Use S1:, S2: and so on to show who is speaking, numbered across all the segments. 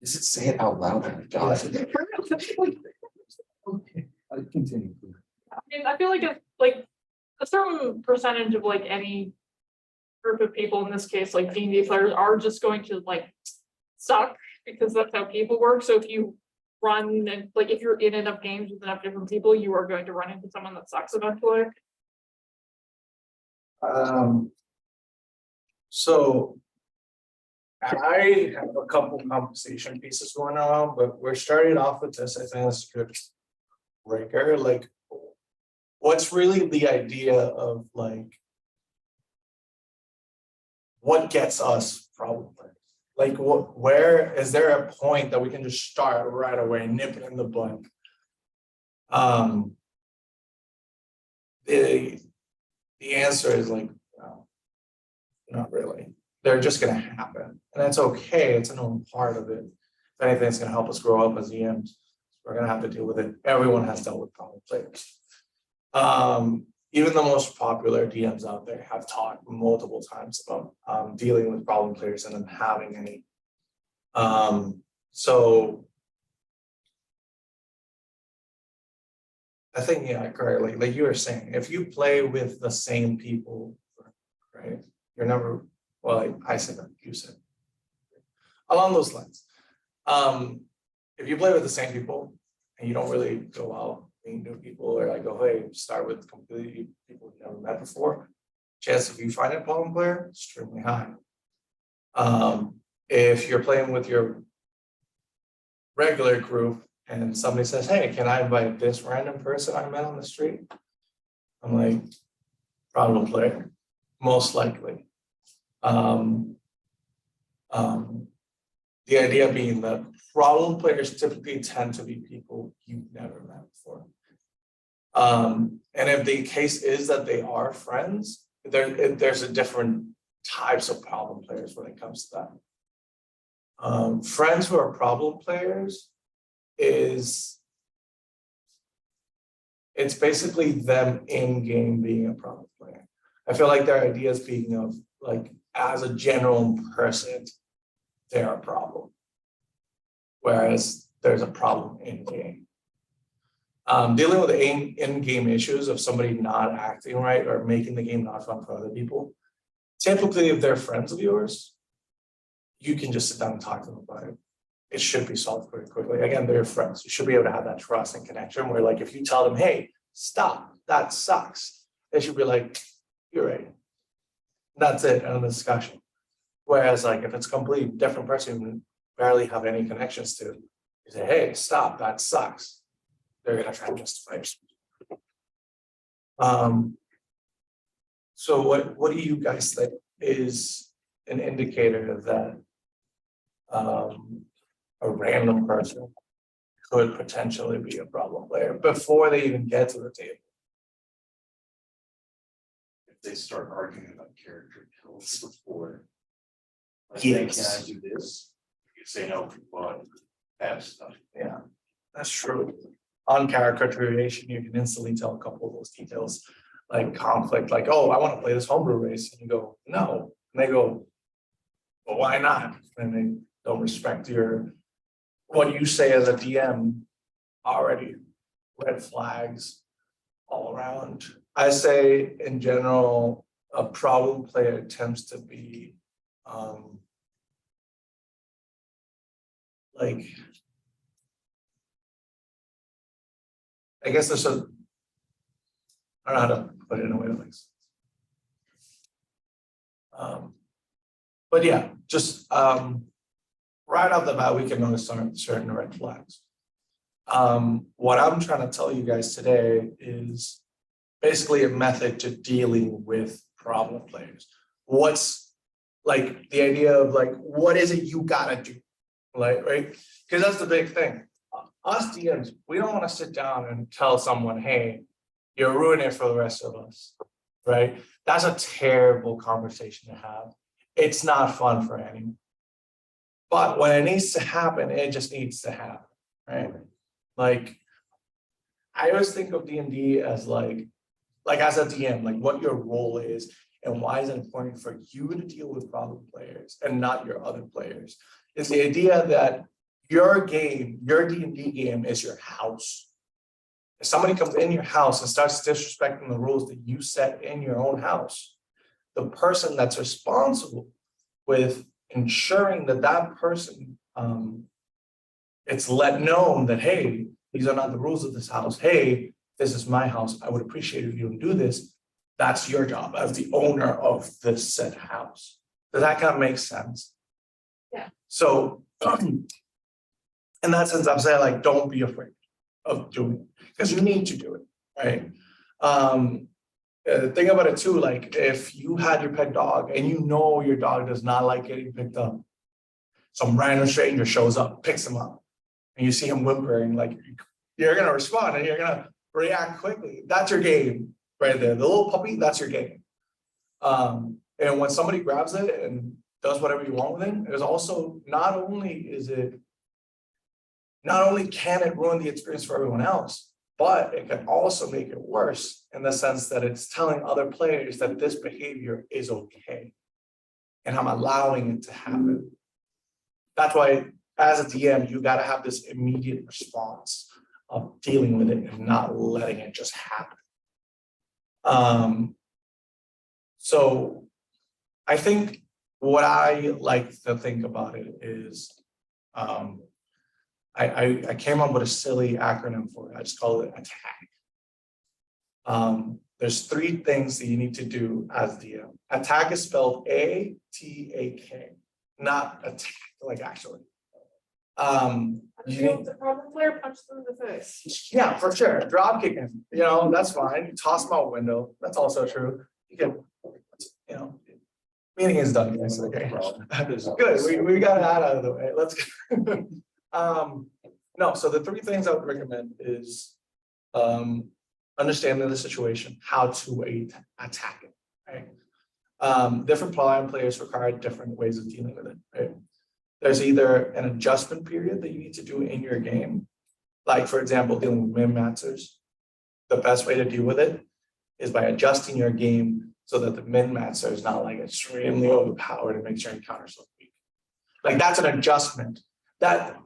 S1: Is it say it out loud? Oh my God.
S2: Okay, continue, please.
S3: I mean, I feel like if like a certain percentage of like any group of people in this case, like D&D players, are just going to like suck because that's how people work. So if you run and like if you're in enough games with enough different people, you are going to run into someone that sucks eventually.
S4: So I have a couple conversation pieces going on, but we're starting off with this. I think it's good breaker. Like, what's really the idea of like what gets us problem players? Like, where is there a point that we can just start right away, nip it in the bud? The answer is like, no, not really. They're just going to happen, and that's okay. It's a normal part of it. If anything, it's going to help us grow up as EMs. We're going to have to deal with it. Everyone has dealt with problem players. Even the most popular DMs out there have talked multiple times about dealing with problem players and then having any. So I think, yeah, correctly, like you were saying, if you play with the same people, right, you're never, well, I said that, you said, along those lines. If you play with the same people and you don't really go out meet new people, or I go, hey, start with completely people you've never met before, chance if you find a problem player, extremely high. If you're playing with your regular group and somebody says, hey, can I invite this random person I met on the street? I'm like, problem player, most likely. The idea being that problem players typically tend to be people you've never met before. And if the case is that they are friends, there's a different types of problem players when it comes to that. Friends who are problem players it's basically them in game being a problem player. I feel like their ideas being of like as a general person, they're a problem. Whereas there's a problem in game. Dealing with in-game issues of somebody not acting right or making the game not fun for other people. Typically, if they're friends of yours, you can just sit down and talk to them about it. It should be solved pretty quickly. Again, they're your friends. You should be able to have that trust and connection where like, if you tell them, hey, stop, that sucks. They should be like, you're right. That's it, end of the discussion. Whereas like, if it's a completely different person you barely have any connections to, you say, hey, stop, that sucks. They're gonna try to justify it. So what do you guys think is an indicator that a random person could potentially be a problem player before they even get to the table?
S1: If they start arguing about character kills before. Like,
S4: Yes.
S1: can I do this? You say no, but bad stuff.
S4: Yeah, that's true. On character creation, you can instantly tell a couple of those details, like conflict, like, oh, I want to play this homebrew race. And you go, no. And they go, well, why not? And they don't respect what you say as a DM already. Red flags all around. I say in general, a problem player tends to be like, I guess there's I don't know how to put it in a way that makes sense. But yeah, just right off the bat, we can notice certain red flags. What I'm trying to tell you guys today is basically a method to dealing with problem players. What's like the idea of like, what is it you gotta do? Like, right? Because that's the big thing. Us DMs, we don't want to sit down and tell someone, hey, you're ruining it for the rest of us, right? That's a terrible conversation to have. It's not fun for anyone. But when it needs to happen, it just needs to happen, right? Like, I always think of D&D as like as a DM, like what your role is and why is it important for you to deal with problem players and not your other players. It's the idea that your game, your D&D game is your house. If somebody comes in your house and starts disrespecting the rules that you set in your own house, the person that's responsible with ensuring that that person, it's let known that, hey, these are not the rules of this house. Hey, this is my house. I would appreciate if you don't do this. That's your job as the owner of this said house. Does that kind of make sense?
S3: Yeah.
S4: So, in that sense, I'm saying like, don't be afraid of doing it because you need to do it, right? Think about it too, like if you had your pet dog and you know your dog does not like getting picked up, some random stranger shows up, picks him up, and you see him whimpering, like you're gonna respond and you're gonna react quickly. That's your game right there. The little puppy, that's your game. And when somebody grabs it and does whatever you want with it, there's also not only can it ruin the experience for everyone else, but it can also make it worse in the sense that it's telling other players that this behavior is okay. And I'm allowing it to happen. That's why, as a DM, you got to have this immediate response of dealing with it and not letting it just happen. So I think what I like to think about it is, I came up with a silly acronym for it. I just call it ATTACK. There's 3 things that you need to do as DM. ATTACK is spelled A-T-A-K, not attack, like actually. You need,
S3: The problem player punched them in the face.
S4: yeah, for sure. Drop kicking, that's fine. You toss them out window. That's also true. You can, meeting is done, guys. Okay. Good. We got that out of the way. Let's go. No, so the 3 things I would recommend is understanding the situation, how to attack it, right? Different players require different ways of dealing with it, right? There's either an adjustment period that you need to do in your game, like for example, dealing with min-maxers. The best way to deal with it is by adjusting your game so that the min-maxer is not like extremely overpowered and makes your encounters look weak. Like that's an adjustment. That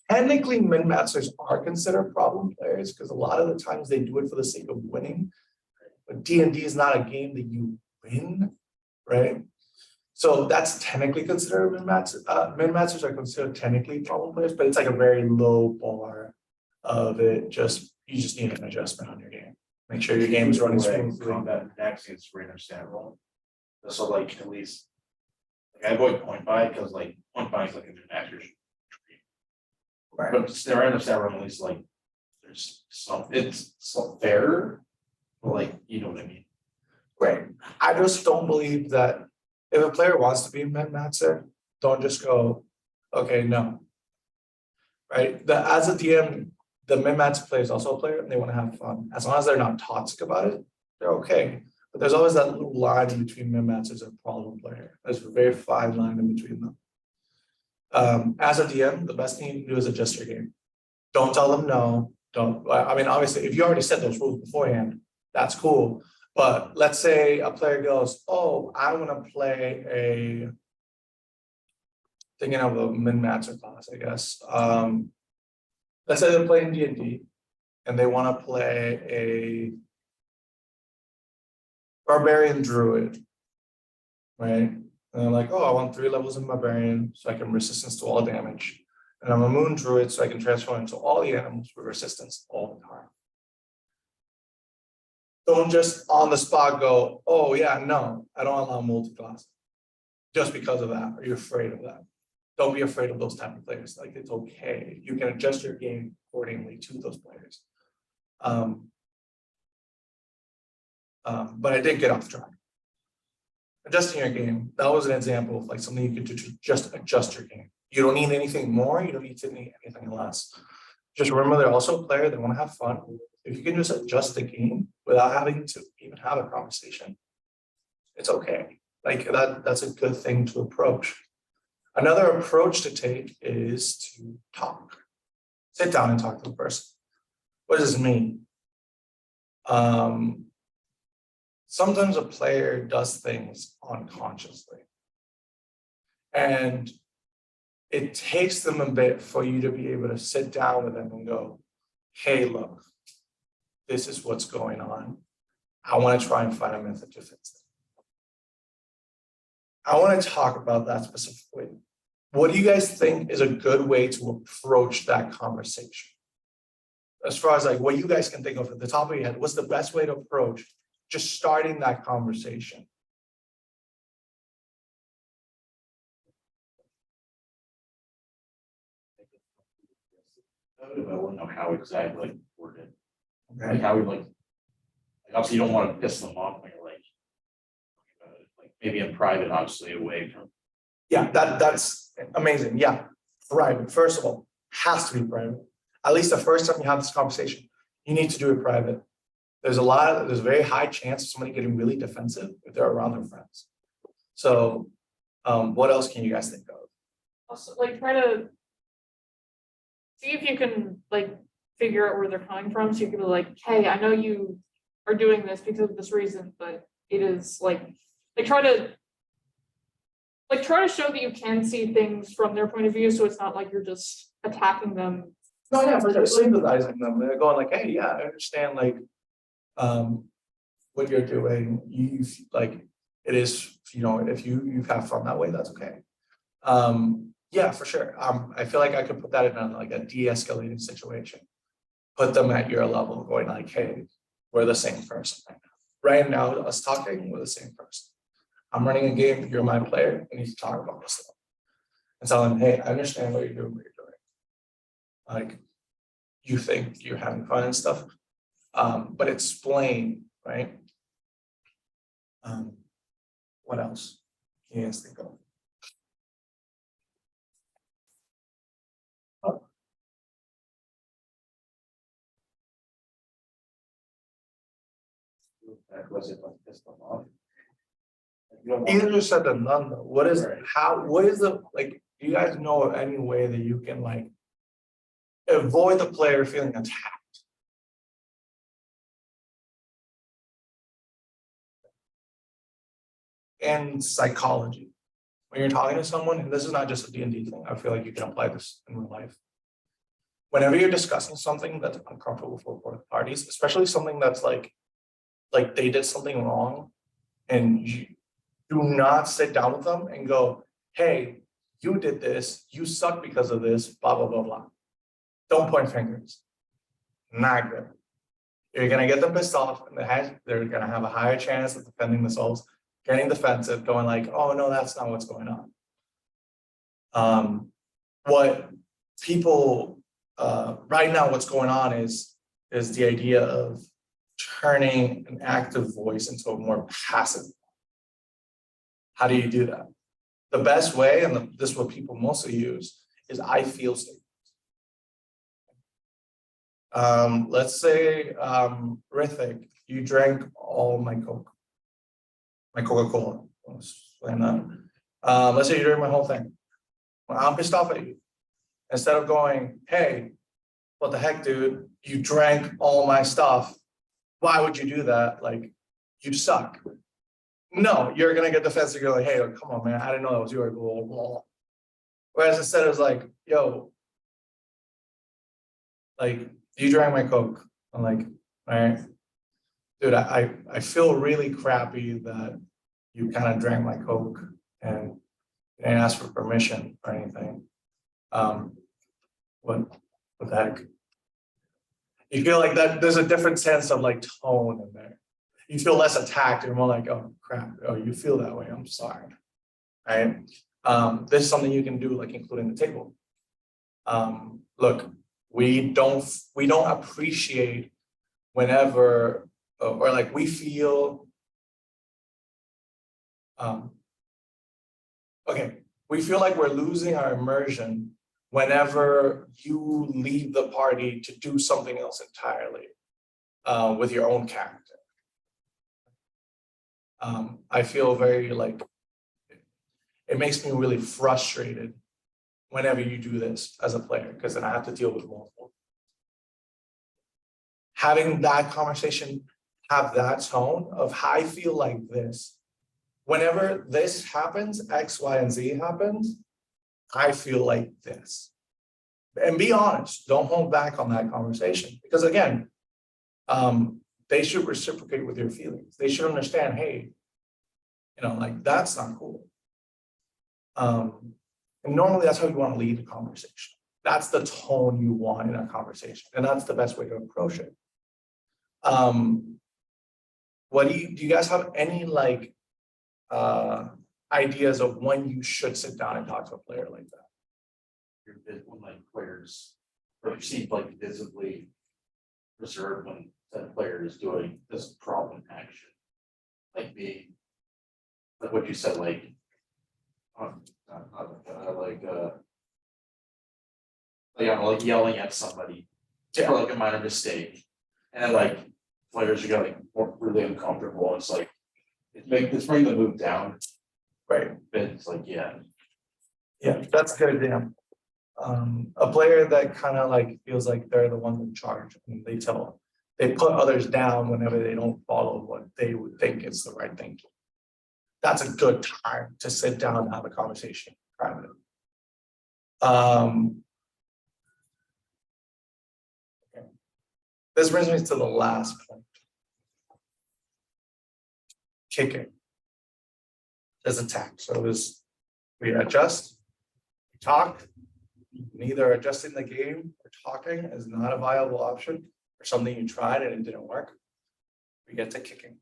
S4: technically min-maxers are considered problem players because a lot of the times they do it for the sake of winning. But D&D is not a game that you win, right? So that's technically considered min-maxers. Min-maxers are considered technically problem players, but it's like a very low bar of it. You just need an adjustment on your game. Make sure your game is running smoothly.
S1: Combat next is random stat roll. So like at least, like I avoid point buy because like point buy is like an accuracy.
S4: Right.
S1: But the random stat roll at least like there's some, it's some fair, but like you know what I mean.
S4: Right. I just don't believe that if a player wants to be a min-maxer, don't just go, okay, no. Right. As a DM, the min-maxer player is also a player and they want to have fun. As long as they're not toxic about it, they're okay. But there's always that little line in between min-maxers and problem player. There's a very fine line in between them. As a DM, the best thing you can do is adjust your game. Don't tell them no. I mean, obviously, if you already set those rules beforehand, that's cool. But let's say a player goes, oh, I want to play thinking of a min-maxer class, I guess. Let's say they're playing D&D and they want to play a barbarian druid, right? And they're like, oh, I want 3 levels of barbarian so I can resistance to all damage. And I'm a moon druid so I can transform into all the animals with resistance all the time. Don't just on the spot go, oh yeah, no, I don't allow multi-class. Just because of that, are you afraid of that? Don't be afraid of those type of players. Like it's okay. You can adjust your game accordingly to those players. But I did get off track. Adjusting your game, that was an example of like something you could do to just adjust your game. You don't need anything more, you don't need to need anything less. Just remember they're also a player, they want to have fun. If you can just adjust the game without having to even have a conversation, it's okay. Like that's a good thing to approach. Another approach to take is to talk. Sit down and talk to the person. What does this mean? Sometimes a player does things unconsciously. And it takes them a bit for you to be able to sit down with them and go, hey, look, this is what's going on. I want to try and find a method to fix it. I want to talk about that specifically. What do you guys think is a good way to approach that conversation? As far as like what you guys can think of at the top of your head, what's the best way to approach just starting that conversation?
S1: I wouldn't know how exactly like worded, like
S4: Okay.
S1: how we like obviously you don't want to piss them off when you're like maybe in private, obviously away from.
S4: Yeah, that's amazing. Yeah, private. First of all, has to be private. At least the first time you have this conversation, you need to do it private. There's a very high chance of somebody getting really defensive if they're around their friends. So, what else can you guys think of?
S3: Also, like, try to see if you can like figure out where they're coming from, so you can be like, hey, I know you are doing this because of this reason, but it is like try to show that you can see things from their point of view, so it's not like you're just attacking them.
S4: No, yeah, for sure, sympathizing them. They're going like, hey, yeah, I understand like what you're doing. You like it is, you know, if you have fun that way, that's okay. Yeah, for sure. I feel like I could put that in a, like a de-escalating situation. Put them at your level, going like, hey, we're the same person right now. Right now, us talking, we're the same person. I'm running a game, you're my player, we need to talk about this stuff. And tell them, hey, I understand what you're doing, like, you think you're having fun and stuff, but explain, right? What else can you guys think of?
S1: That was it like piss them off. You don't want-
S4: Easier said than done though. What is,
S1: Right.
S4: what is the, like, do you guys know of any way that you can like avoid the player feeling attacked? And psychology. When you're talking to someone, and this is not just a D&D thing, I feel like you can apply this in real life. Whenever you're discussing something that's uncomfortable for both parties, especially something that's like they did something wrong, and you do not sit down with them and go, hey, you did this, you suck because of this, blah, blah, blah, blah. Don't point fingers. Not good. You're gonna get them pissed off in the head, they're gonna have a higher chance of defending themselves, getting defensive, going like, oh no, that's not what's going on. What people right now, what's going on is the idea of turning an active voice into a more passive. How do you do that? The best way, and this is what people mostly use, is I feel statements. Let's say, Rithik, you drank all my Coke, my Coca-Cola. Let's say you drank my whole thing. Well, I'm pissed off at you. Instead of going, hey, what the heck, dude, you drank all my stuff. Why would you do that? Like, you suck. No, you're gonna get defensive. You're like, hey, come on, man, I didn't know that was yours. Blah, blah, blah. Whereas instead it was like, yo, like, you drank my Coke. I'm like, all right, dude, I feel really crappy that you kind of drank my Coke and you didn't ask for permission or anything. What the heck? You feel like that there's a different sense of like tone in there. You feel less attacked. You're more like, oh crap, oh, you feel that way. I'm sorry. Right? This is something you can do, like including the table. Look, we don't appreciate whenever or like we feel okay, we feel like we're losing our immersion whenever you leave the party to do something else entirely with your own character. I feel very like, it makes me really frustrated whenever you do this as a player, because then I have to deal with multiple. Having that conversation, have that tone of I feel like this. Whenever this happens, X, Y, and Z happens, I feel like this. And be honest, don't hold back on that conversation, because again, they should reciprocate with your feelings. They should understand, hey, you know, like, that's not cool. And normally that's how you want to lead a conversation. That's the tone you want in a conversation, and that's the best way to approach it. What do you guys have any like ideas of when you should sit down and talk to a player like that?
S1: When like players are perceived like visibly reserved when that player is doing this problem action. Like being, like what you said, like, like yelling at somebody for like a minor mistake. And then like players are getting more really uncomfortable. It's like, it's bringing the move down.
S4: Right.
S1: But it's like, yeah.
S4: Yeah, that's a good example. A player that kind of like feels like they're the ones in charge, and they put others down whenever they don't follow what they would think is the right thing. That's a good time to sit down and have a conversation privately. Okay. This brings me to the last point. Kicking. There's attack. So we adjust, we talk. Neither adjusting the game or talking is not a viable option, or something you tried and it didn't work. We get to kicking.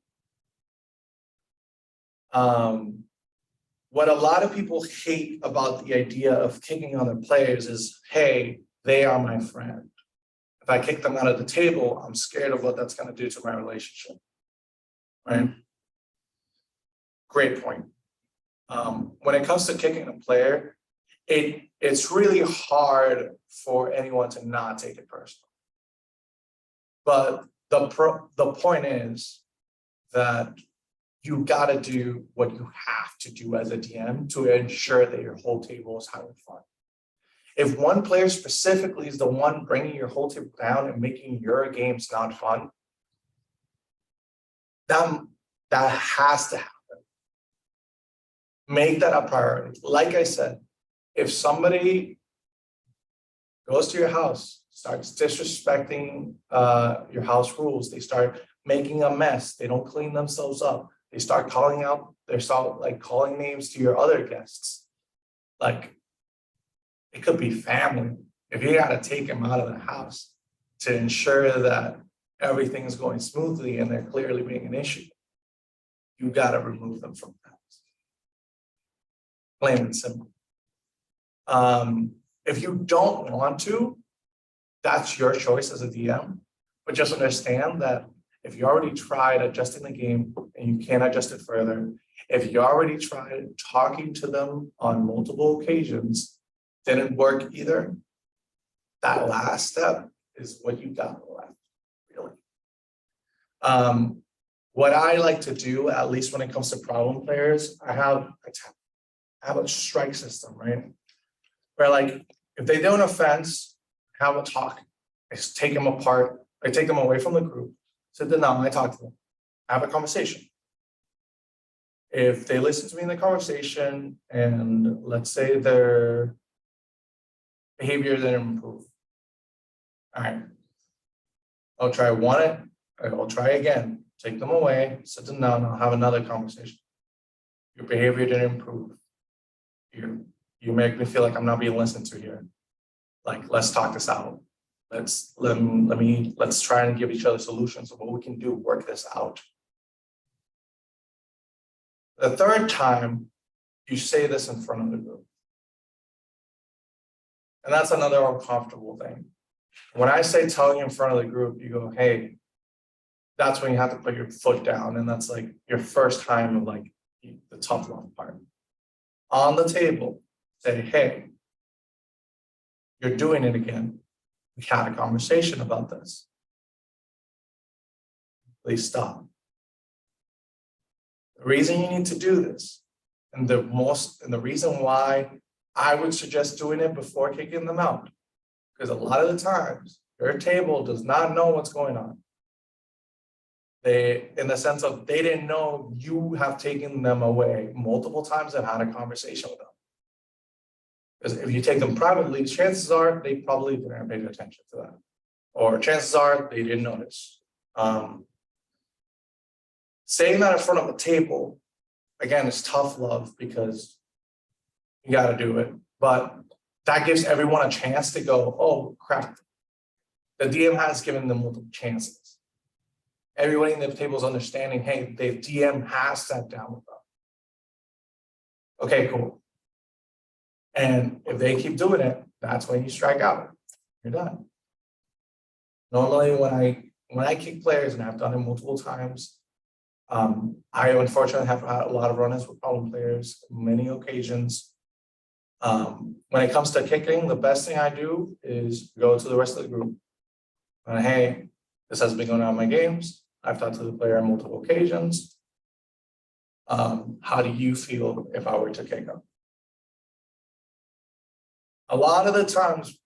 S4: What a lot of people hate about the idea of kicking other players is, hey, they are my friend. If I kick them out of the table, I'm scared of what that's going to do to my relationship. Right? Great point. When it comes to kicking a player, it's really hard for anyone to not take it personal. But the point is that you got to do what you have to do as a DM to ensure that your whole table is having fun. If one player specifically is the one bringing your whole table down and making your games not fun, that has to happen. Make that a priority. Like I said, if somebody goes to your house, starts disrespecting your house rules, they start making a mess, they don't clean themselves up, they start calling calling names to your other guests. Like, it could be family. If you got to take them out of the house to ensure that everything is going smoothly and they're clearly being an issue, you got to remove them from the house. Plain and simple. If you don't want to, that's your choice as a DM, but just understand that if you already tried adjusting the game and you can't adjust it further, if you already tried talking to them on multiple occasions, didn't work either, that last step is what you got left, really. What I like to do, at least when it comes to problem players, I have a strike system, right? Where like, if they do an offense, have a talk, I just take them apart, I take them away from the group, sit them down, I talk to them, have a conversation. If they listen to me in the conversation and let's say their behavior didn't improve, all right, I'll try I'll try again, take them away, sit them down, I'll have another conversation. Your behavior didn't improve. You make me feel like I'm not being listened to here. Like, let's talk this out. Let's try and give each other solutions of what we can do, work this out. The third time, you say this in front of the group. And that's another uncomfortable thing. When I say tell you in front of the group, you go, hey, that's when you have to put your foot down. And that's like your first time of like the tough love part. On the table, say, hey, you're doing it again. We had a conversation about this. Please stop. The reason you need to do this, and the reason why I would suggest doing it before kicking them out, because a lot of the times your table does not know what's going on. In the sense of they didn't know you have taken them away multiple times and had a conversation with them. Because if you take them privately, chances are they probably didn't pay attention to that. Or chances are they didn't notice. Saying that in front of a table, again, is tough love because you gotta do it, but that gives everyone a chance to go, oh crap. The DM has given them multiple chances. Everybody in the table is understanding, hey, the DM has sat down with them. Okay, cool. And if they keep doing it, that's when you strike out. You're done. Normally, when I kick players, and I've done it multiple times, I unfortunately have had a lot of run-ins with problem players, many occasions. When it comes to kicking, the best thing I do is go to the rest of the group. And hey, this has been going on in my games. I've talked to the player on multiple occasions. How do you feel if I were to kick him? A lot of the times,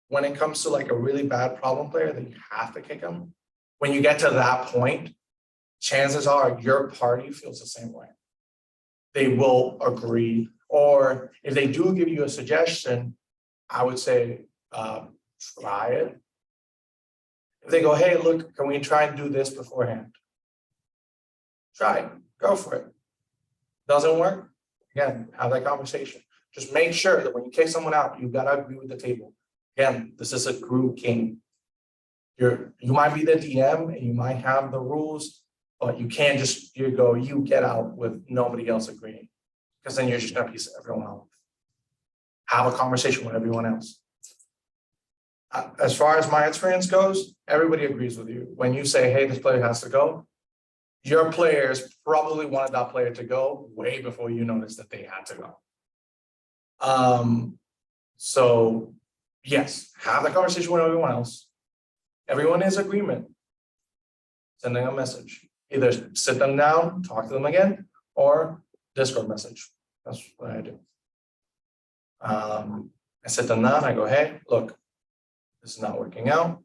S4: when it comes to like a really bad problem player that you have to kick him, when you get to that point, chances are your party feels the same way. They will agree, or if they do give you a suggestion, I would say, try it. If they go, hey, look, can we try and do this beforehand? Try it, go for it. Doesn't work? Again, have that conversation. Just make sure that when you kick someone out, you gotta agree with the table. Again, this is a group game. You might be the DM and you might have the rules, but you can't just you get out with nobody else agreeing, because then you're just gonna piece everyone off. Have a conversation with everyone else. As far as my experience goes, everybody agrees with you. When you say, hey, this player has to go, your players probably wanted that player to go way before you noticed that they had to go. So yes, have the conversation with everyone else. Everyone is agreement. Sending a message. Either sit them down, talk to them again, or Discord message. That's what I do. I sit them down, I go, hey, look, this is not working out.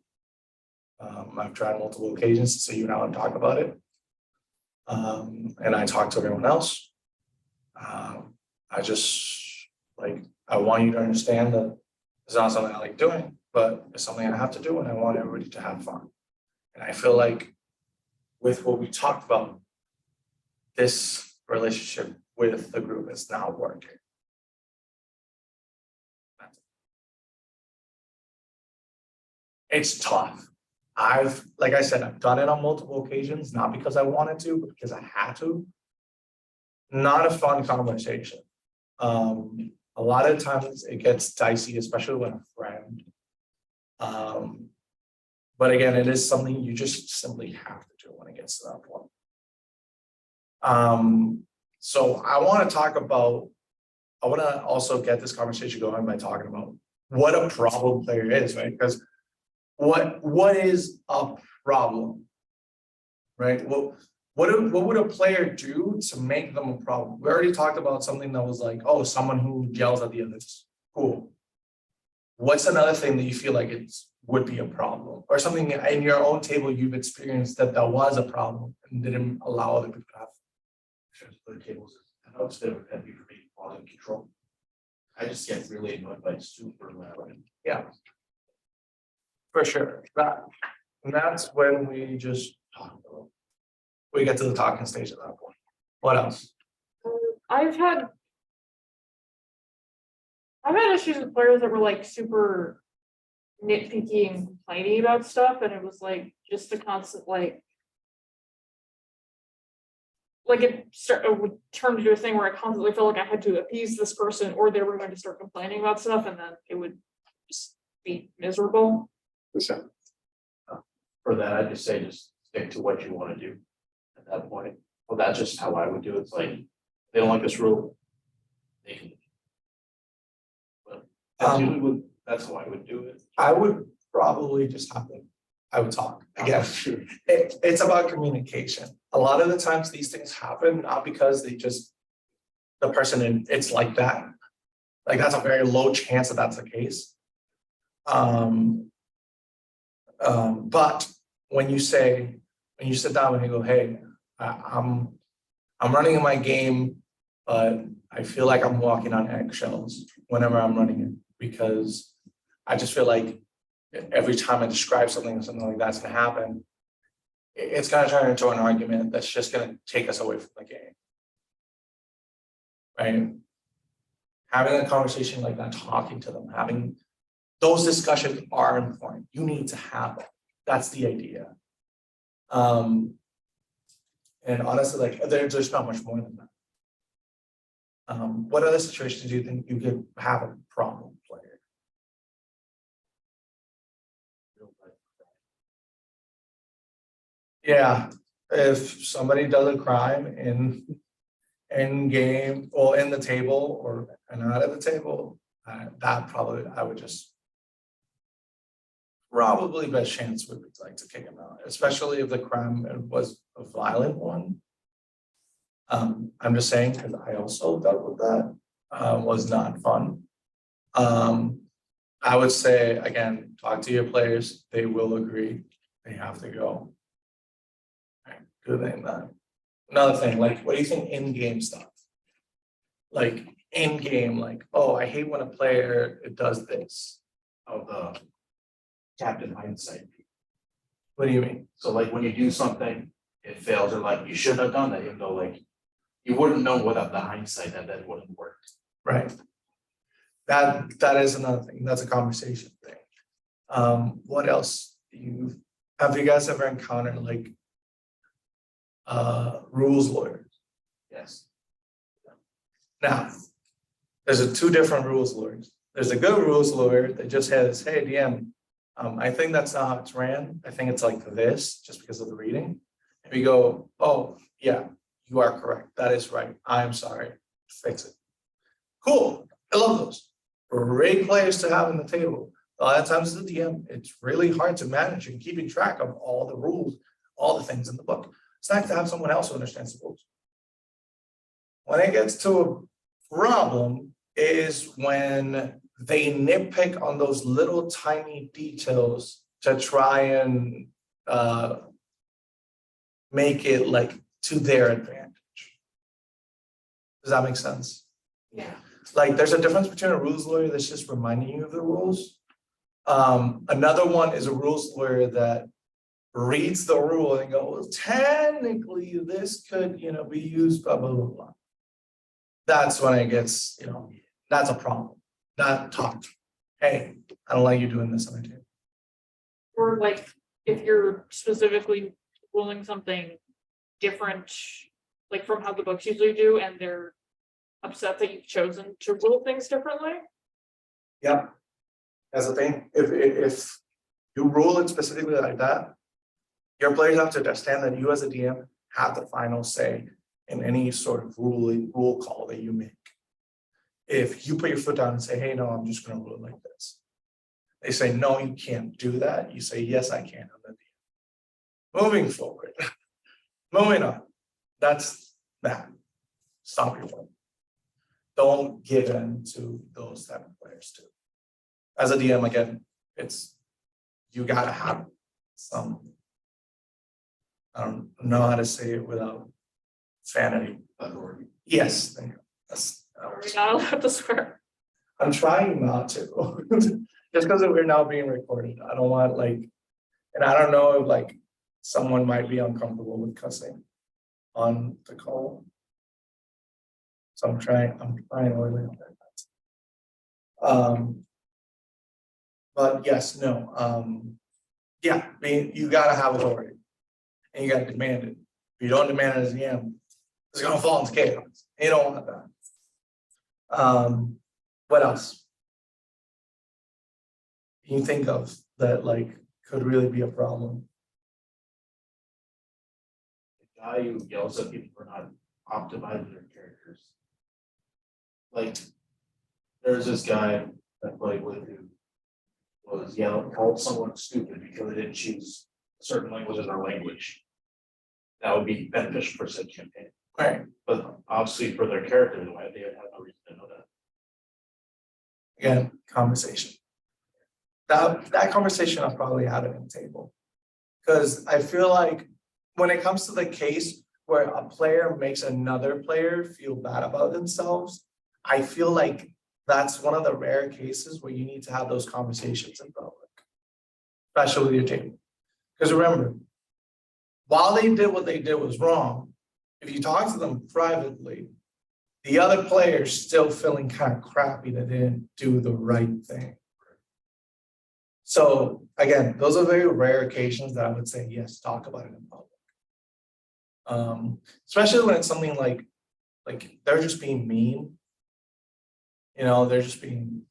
S4: I've tried multiple occasions to sit you down and talk about it. And I talk to everyone else. I just I want you to understand that it's not something I like doing, but it's something I have to do, and I want everybody to have fun. And I feel like with what we talked about, this relationship with the group is now working. It's tough. Like I said, I've done it on multiple occasions, not because I wanted to, but because I had to. Not a fun conversation. A lot of times it gets dicey, especially when a friend. But again, it is something you just simply have to do when it gets to that point. So I want to also get this conversation going by talking about what a problem player is, right? Because what is a problem, right? Well, what would a player do to make them a problem? We already talked about something that was like, oh, someone who yells at the others. Cool. What's another thing that you feel like would be a problem, or something in your own table you've experienced that was a problem and didn't allow other people to have?
S1: The tables, I know it's been a pet peeve for me, quality control. I just get really annoyed by super loud.
S4: Yeah, for sure. And that's when we just talk about. We get to the talking stage at that point. What else?
S3: I've had issues with players that were like super nitpicky and complaining about stuff, and it was like just a constant like it would turn into a thing where I constantly felt like I had to appease this person, or they were going to start complaining about stuff, and then it would just be miserable.
S1: For that, I just say just stick to what you want to do at that point. Well, that's just how I would do it. It's like they don't like this rule, they can. But that's how I would do it.
S4: I would probably just I would talk again. It's about communication. A lot of the times these things happen not because the person it's like that. Like that's a very low chance that that's the case. But when you sit down and you go, hey, I'm running in my game But I feel like I'm walking on eggshells whenever I'm running it, because I just feel like every time I describe something like that's gonna happen, it's gonna turn into an argument that's just gonna take us away from the game. Right? Having a conversation like that, talking to them, having those discussions are important. You need to have them. That's the idea. And honestly, like there's not much more than that. What other situations do you think you could have a problem player? Yeah, if somebody does a crime in game or in the table or not at the table, that probably I would just probably best chance would be like to kick him out, especially if the crime was a violent one. I'm just saying because I also dealt with that. Was not fun. I would say again, talk to your players. They will agree. They have to go. Right, good thing that. Another thing, like, what do you think in-game stuff? Like in-game, like, oh, I hate when a player does this.
S1: Of the captain hindsight.
S4: What do you mean?
S1: So like when you do something, it fails, or like you shouldn't have done that, even though like you wouldn't know without the hindsight that that wouldn't work.
S4: Right. That is another thing. That's a conversation thing. What else have you guys ever encountered like rules lawyers?
S1: Yes.
S4: Now, there's two different rules lawyers. There's a good rules lawyer that just says, hey, DM, I think that's not how it's ran. I think it's like this, just because of the reading. And we go, oh, yeah, you are correct. That is right. I'm sorry. Fix it. Cool. I love those. Great players to have on the table. A lot of times as a DM, it's really hard to manage and keeping track of all the rules, all the things in the book. It's nice to have someone else who understands the rules. When it gets to a problem is when they nitpick on those little tiny details to try and make it like to their advantage. Does that make sense?
S3: Yeah.
S4: Like there's a difference between a rules lawyer that's just reminding you of the rules. Another one is a rules lawyer that reads the rule and goes, well, technically this could, be used, blah, blah, blah, blah. That's when it gets, that's a problem. Not talk. Hey, I don't like you doing this on my table.
S3: Or like, if you're specifically ruling something different, like from how the books usually do, and they're upset that you've chosen to rule things differently.
S4: Yeah, that's the thing. If you rule it specifically like that, your players have to understand that you as a DM have the final say in any sort of rule call that you make. If you put your foot down and say, hey, no, I'm just going to rule it like this. They say, no, you can't do that. You say, yes, I can. I'm the DM. Moving forward, moving on. That's that. Stop your work. Don't give in to those type of players too. As a DM, again, you gotta have some, I don't know how to say it without vanity.
S1: Authority.
S4: Yes, thank you. That's,
S3: Are we not allowed to swear?
S4: I'm trying not to. Just because we're now being recorded. I don't want and I don't know if someone might be uncomfortable with cussing on the call. So I'm trying really on that. But yes, no, yeah, you gotta have authority. And you gotta demand it. If you don't demand it as the DM, it's gonna fall into chaos. You don't want that. What else? You think of that could really be a problem?
S1: The guy who yells at people for not optimizing their characters. Like, there's this guy that played with who was called someone stupid because they didn't choose a certain language as their language. That would be beneficial for said campaign,
S4: Right.
S1: but obviously for their character, they have no reason to know that.
S4: Again, conversation. That conversation I'll probably have it on the table. Because I feel like when it comes to the case where a player makes another player feel bad about themselves, I feel like that's one of the rare cases where you need to have those conversations in public. Especially with your team. Because remember, while they did what they did was wrong, if you talk to them privately, the other player's still feeling kind of crappy that they didn't do the right thing. So again, those are very rare occasions that I would say, yes, talk about it in public. Especially when it's something like they're just being mean. You know, they're just being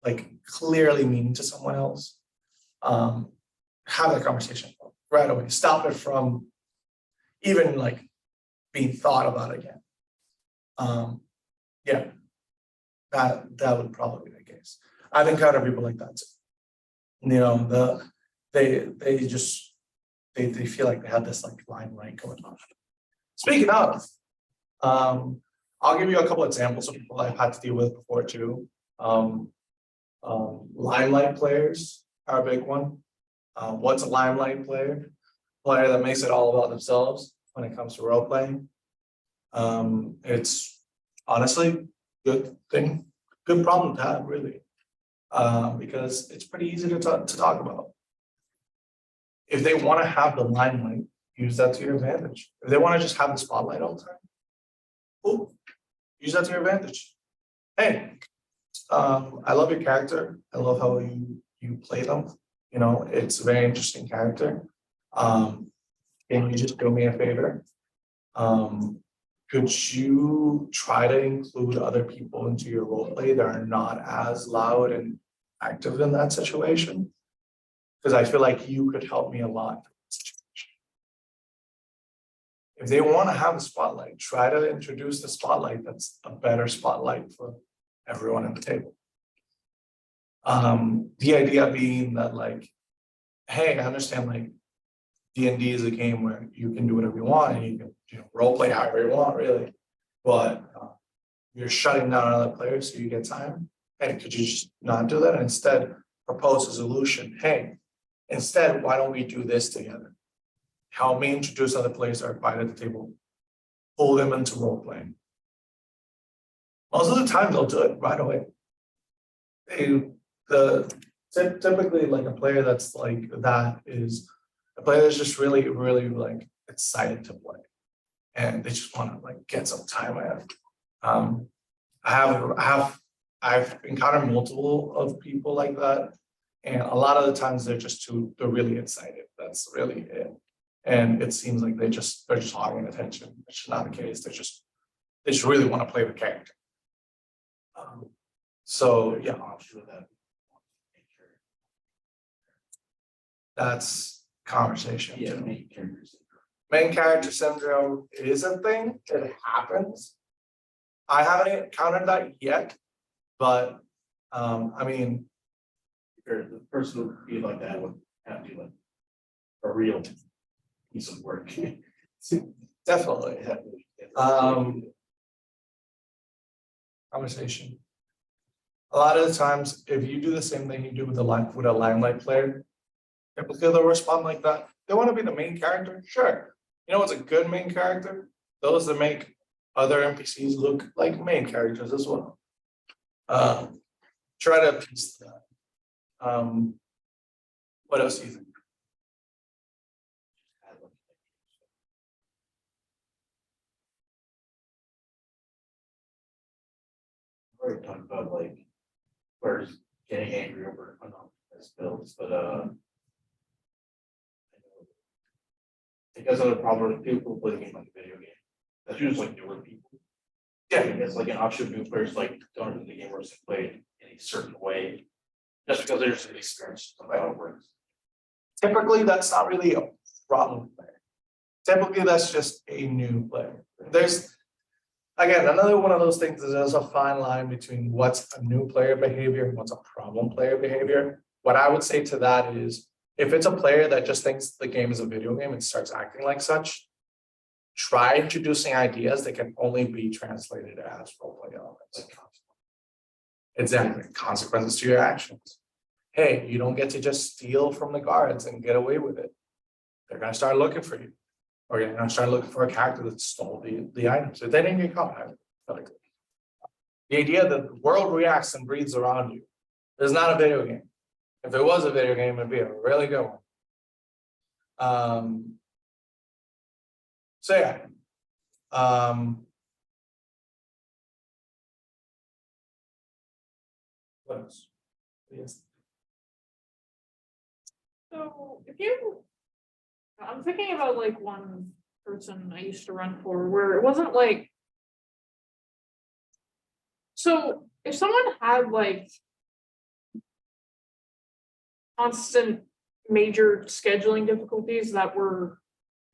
S4: like clearly mean to someone else. Have that conversation right away. Stop it from even like being thought about again. Yeah, that would probably be the case. I've encountered people like that too. You know, they feel like they have this like limelight going on. Speaking of, I'll give you a couple examples of people I've had to deal with before too. Limelight players are a big one. What's a limelight player? Player that makes it all about themselves when it comes to role playing. It's honestly good thing, good problem to have, really, because it's pretty easy to talk about. If they want to have the limelight, use that to your advantage. If they want to just have the spotlight all the time, cool, use that to your advantage. Hey, I love your character. I love how you play them. You know, it's a very interesting character. Can you just do me a favor? Could you try to include other people into your role play that are not as loud and active in that situation? Because I feel like you could help me a lot. If they want to have a spotlight, try to introduce the spotlight that's a better spotlight for everyone at the table. The idea being that, like, hey, I understand, like, D&D is a game where you can do whatever you want and you can, you know, role play however you want, really. But you're shutting down other players so you get time. Hey, could you just not do that and instead propose a solution? Hey, instead, why don't we do this together? Help me introduce other players that are quiet at the table. Pull them into role playing. Most of the time, they'll do it right away. Typically, like a player that's like that is a player that's just really, really like excited to play, and they just want to like get some time ahead. I've encountered multiple of people like that, and a lot of the times they're really excited. That's really it. And it seems like they're just hogging attention, which is not the case. They just really want to play the character. So yeah, that's conversation.
S1: Yeah,
S4: Main character syndrome is a thing. It happens. I haven't encountered that yet, but I mean,
S1: the person would be like that would have to do like a real piece of work.
S4: definitely. Conversation. A lot of the times, if you do the same thing you do with a limelight player, typically they'll respond like that. They want to be the main character, sure. You know what's a good main character? Those that make other NPCs look like main characters as well. Try to piece that. What else do you think?
S1: We're talking about like players getting angry over unauthorized builds, but I guess another problem with people who play the game like a video game. That's usually like newer people.
S4: Yeah,
S1: I guess like an option of new players like don't do the game where it's played in a certain way. Just because they're just experienced of how it works.
S4: typically that's not really a problem player. Typically that's just a new player. There's again another one of those things is there's a fine line between what's a new player behavior and what's a problem player behavior. What I would say to that is if it's a player that just thinks the game is a video game and starts acting like such, try introducing ideas that can only be translated as roleplay elements. Exactly, consequences to your actions. Hey, you don't get to just steal from the guards and get away with it. They're gonna start looking for you. Or you're not trying to look for a character that stole the items. If they didn't get caught, like, the idea that the world reacts and breathes around you is not a video game. If it was a video game, it'd be a really good one. So yeah. What else? Yes.
S3: So if you, I'm thinking about like one person I used to run for where it wasn't like. So if someone had like. Constant major scheduling difficulties that were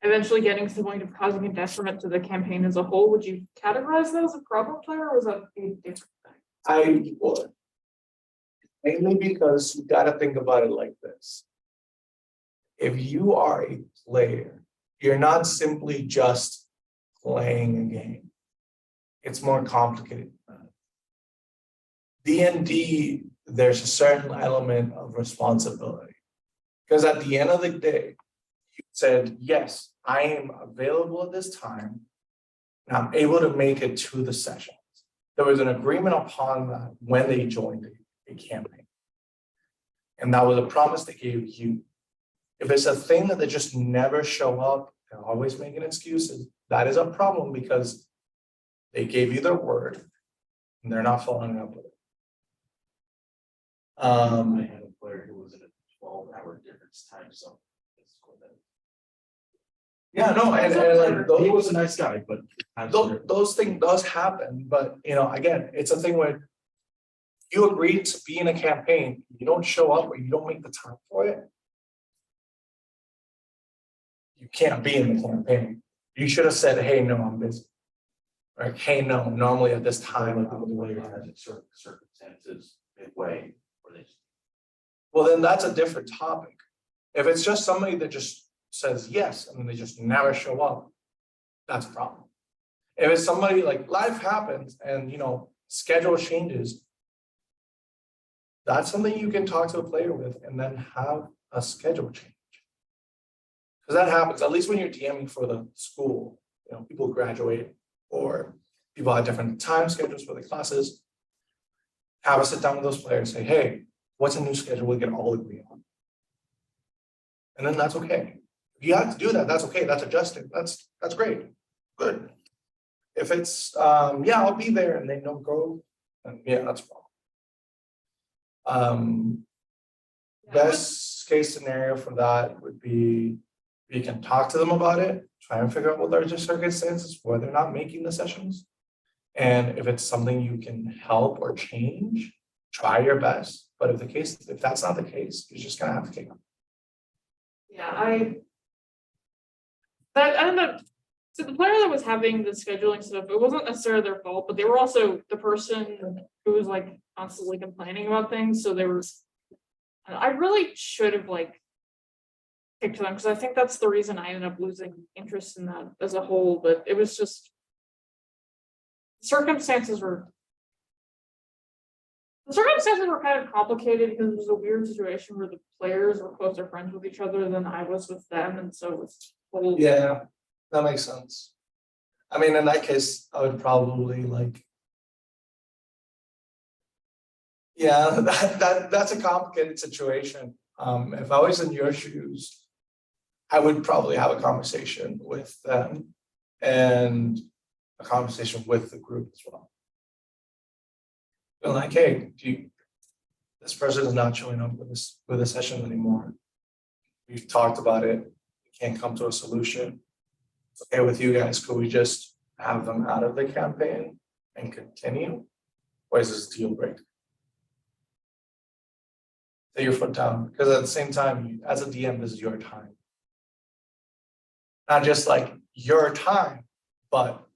S3: eventually getting to the point of causing a detriment to the campaign as a whole, would you categorize that as a problem player or was that a different thing?
S4: I would. Mainly because you gotta think about it like this. If you are a player, you're not simply just playing a game. It's more complicated than that. D&D, there's a certain element of responsibility. Because at the end of the day, you said, yes, I am available at this time, and I'm able to make it to the sessions. There was an agreement upon that when they joined a campaign. And that was a promise they gave you. If it's a thing that they just never show up, they're always making excuses, that is a problem because they gave you their word and they're not following up with it.
S1: I had a player who was in a 12-hour difference time zone.
S4: Yeah, no, and like
S1: He
S4: those,
S1: was a nice guy, but.
S4: those things does happen, but again, it's a thing where you agreed to be in a campaign, you don't show up or you don't make the time for it. You can't be in the campaign. You should have said, hey, no, I'm busy. Like, hey, no, normally at this time.
S1: The way it has its circumstances midway where they.
S4: Well, then that's a different topic. If it's just somebody that just says yes, and then they just never show up, that's a problem. If it's somebody like life happens and schedule changes, that's something you can talk to a player with and then have a schedule change. Because that happens, at least when you're DMing for the school, people graduate or people have different time schedules for the classes. Have a sit down with those players, say, hey, what's a new schedule we can all agree on? And then that's okay. If you have to do that, that's okay. That's adjusted. That's great. Good. If it's yeah, I'll be there and they don't go, then yeah, that's a problem. Best case scenario for that would be you can talk to them about it, try and figure out what their circumstances, why they're not making the sessions. And if it's something you can help or change, try your best. But if that's not the case, you're just gonna have to kick them.
S3: Yeah, that ended up, so the player that was having the scheduling stuff, it wasn't necessarily their fault, but they were also the person who was like constantly complaining about things. So I really should have kicked them because I think that's the reason I ended up losing interest in that as a whole. But it was just circumstances were kind of complicated because it was a weird situation where the players were closer friends with each other than I was with them, and so it was whole.
S4: Yeah, that makes sense. I mean, in that case, I would probably yeah, that's a complicated situation. If I was in your shoes, I would probably have a conversation with them and a conversation with the group as well. But like, hey, this person is not showing up with a session anymore. We've talked about it. We can't come to a solution. It's okay with you guys. Could we just have them out of the campaign and continue? Or is this a deal breaker? Take your foot down, because at the same time, as a DM, this is your time. Not just your time, but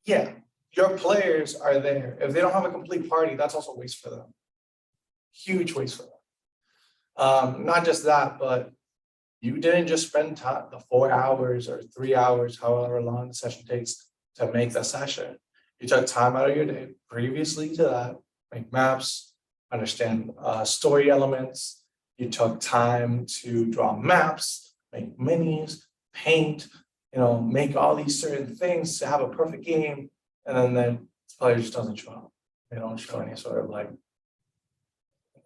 S4: yeah, your players are there. If they don't have a complete party, that's also a waste for them. Huge waste for them. Not just that, but you didn't just spend time, the 4 hours or 3 hours, however long the session takes to make the session. You took time out of your day previously to that, make maps, understand story elements. You took time to draw maps, make minis, paint, make all these certain things to have a perfect game, and then the player just doesn't show up. They don't show any sort of like,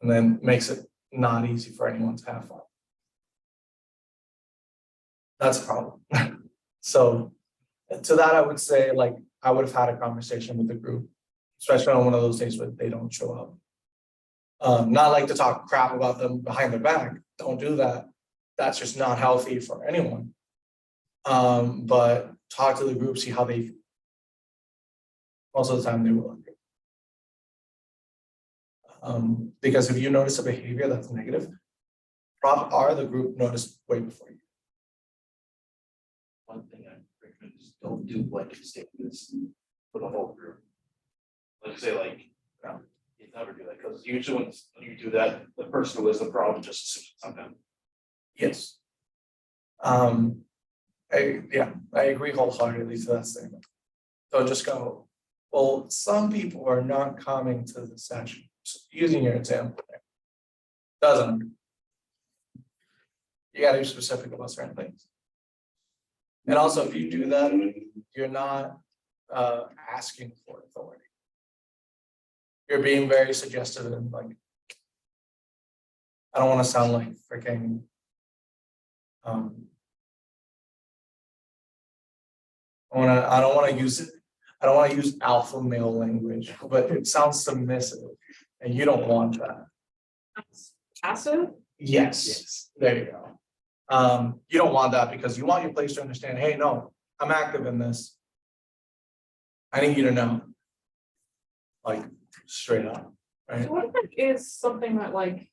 S4: and then makes it not easy for anyone to have fun. That's a problem. So to that, I would say, like, I would have had a conversation with the group, especially on one of those days where they don't show up. Not like to talk crap about them behind their back. Don't do that. That's just not healthy for anyone. But talk to the group, see how they feel. Most of the time they will agree. Because if you notice a behavior that's negative, the group noticed way before you.
S1: One thing I recommend is don't do blanket statements for the whole group. Like say like, you never do that, because usually when you do that, the person who is the problem just assumes it's on them.
S4: Yes. I agree wholeheartedly to that statement. Don't just go, well, some people are not coming to the session, using your example there. Doesn't. You gotta be specific about certain things. And also, if you do that, you're not asking for authority. You're being very suggestive and like, I don't want to sound like freaking I don't want to use alpha male language, but it sounds submissive, and you don't want that.
S3: That's passive.
S4: Yes, there you go. You don't want that because you want your players to understand, hey, no, I'm active in this. I need you to know. Like straight up, right?
S3: So what if it is something that like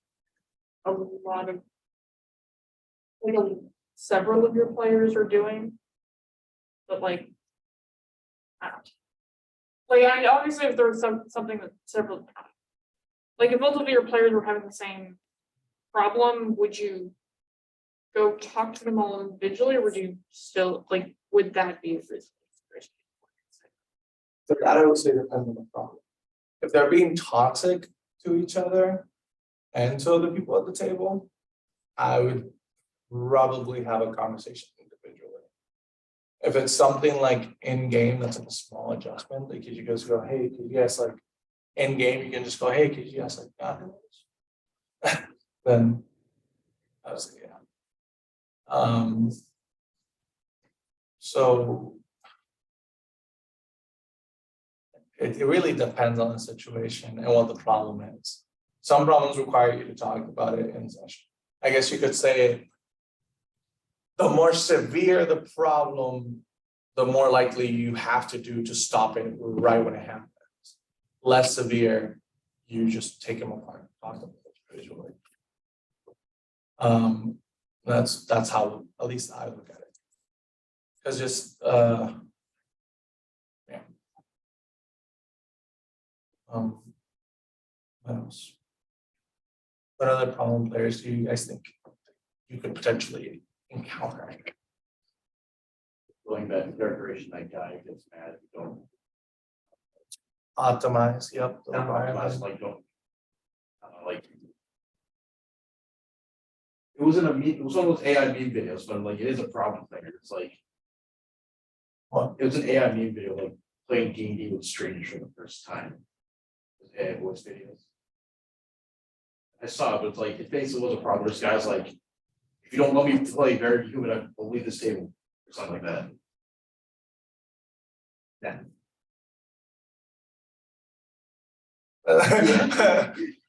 S3: a lot of several of your players are doing? But like, I don't. Obviously if there's something that several, like if multiple of your players were having the same problem, would you go talk to them all individually, or would you still like, would that be a reasonable situation?
S4: So that I would say depends on the problem. If they're being toxic to each other and to other people at the table, I would probably have a conversation individually. If it's something like in game, that's like a small adjustment, like you guys go, hey, could you guys like in game, you can just go, hey, could you guys like then I was like, yeah. So it really depends on the situation and what the problem is. Some problems require you to talk about it in session. I guess you could say the more severe the problem, the more likely you have to do to stop it right when it happens. Less severe, you just take them apart and talk them individually. That's how at least I look at it. Because just what else? What other problem players do you guys think you could potentially encounter?
S1: Going back to decoration, that guy gets mad, you don't.
S4: Optimize, yep. the
S1: Like,
S4: environment.
S1: don't. Like. It was it was one of those AI meme videos, but like, it is a problem thing, it's like.
S4: What?
S1: It was an AI meme video, like playing D&D with strangers for the first time. It was AI voice videos. I saw it, but it's like, it basically was a problem, this guy's like, if you don't let me play very human, I will leave this table, or something like that. Yeah.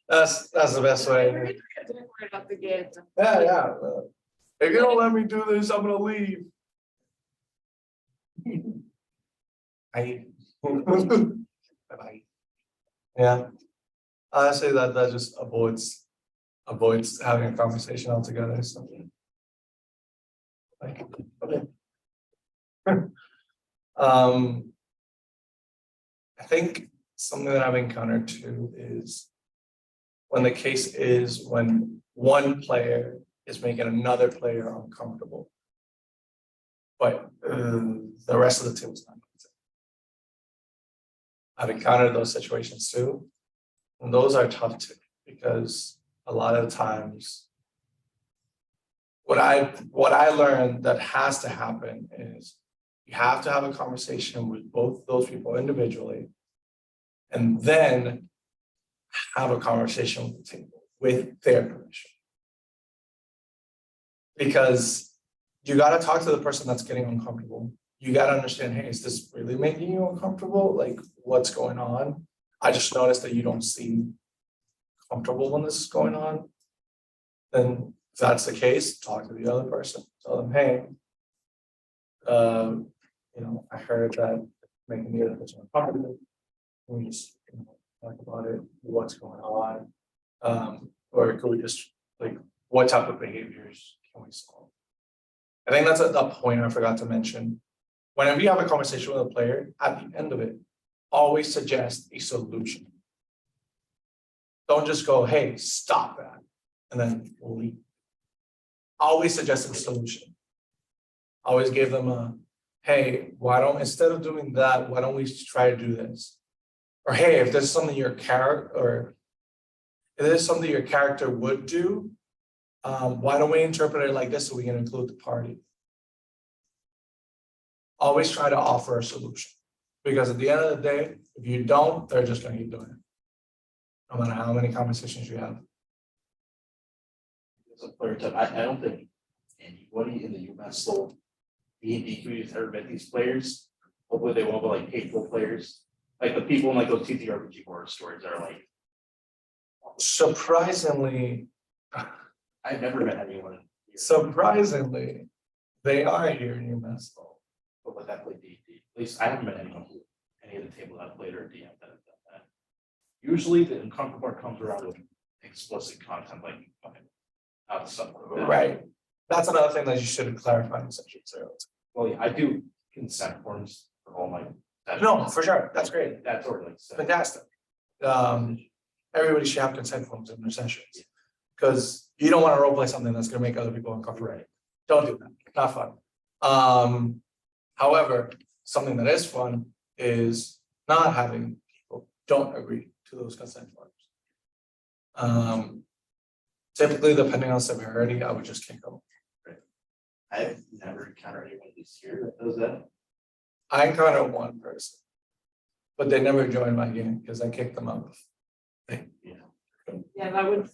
S4: That's the best way.
S3: Don't worry about the game.
S4: Yeah. If you don't let me do this, I'm gonna leave. Bye-bye. Yeah. I say that just avoids having a conversation altogether. So. Like, okay. I think something that I've encountered too is when the case is when one player is making another player uncomfortable, but the rest of the team is not. I've encountered those situations too, and those are tough too, because a lot of times what I learned that has to happen is you have to have a conversation with both those people individually. And then have a conversation with the table with their permission. Because you gotta talk to the person that's getting uncomfortable. You gotta understand, hey, is this really making you uncomfortable? Like, what's going on? I just noticed that you don't seem comfortable when this is going on. Then if that's the case, talk to the other person, tell them, hey. I heard that making the other person uncomfortable. Can we just, talk about it, what's going on? Or could we just, like, what type of behaviors can we solve? I think that's the point I forgot to mention. Whenever you have a conversation with a player, at the end of it, always suggest a solution. Don't just go, hey, stop that, and then leave. Always suggest a solution. Always give them a, hey, instead of doing that, why don't we try to do this? Or hey, if there's something your character would do, why don't we interpret it like this so we can include the party? Always try to offer a solution, because at the end of the day, if you don't, they're just gonna keep doing it. No matter how many conversations you have.
S1: As a player type, I don't think anybody in the UMass Lowell D&D community has ever met these players. Hopefully they won't be like hateful players. Like the people in like those TTRPG horror stories are like.
S4: Surprisingly,
S1: I've never met anyone.
S4: surprisingly, they are here in UMass.
S1: But with that play D&D, at least I haven't met anyone who, any of the table that played or DM that have done that. Usually the uncomfortable part comes around with explicit content like not stuff like that.
S4: Right. That's another thing that you should clarify in section 0.
S1: Well, yeah, I do consent forms for all my.
S4: No, for sure. That's great.
S1: That's already like.
S4: Fantastic. Everybody should have consent forms in their sessions. Because you don't want to role play something that's gonna make other people uncomfortable.
S1: Right.
S4: Don't do that. Not fun. However, something that is fun is not having people don't agree to those consent forms. Typically, depending on severity, I would just kick them.
S1: I've never encountered anyone this year that does that.
S4: I encountered one person, but they never joined my game because I kicked them out.
S3: Yeah, that would.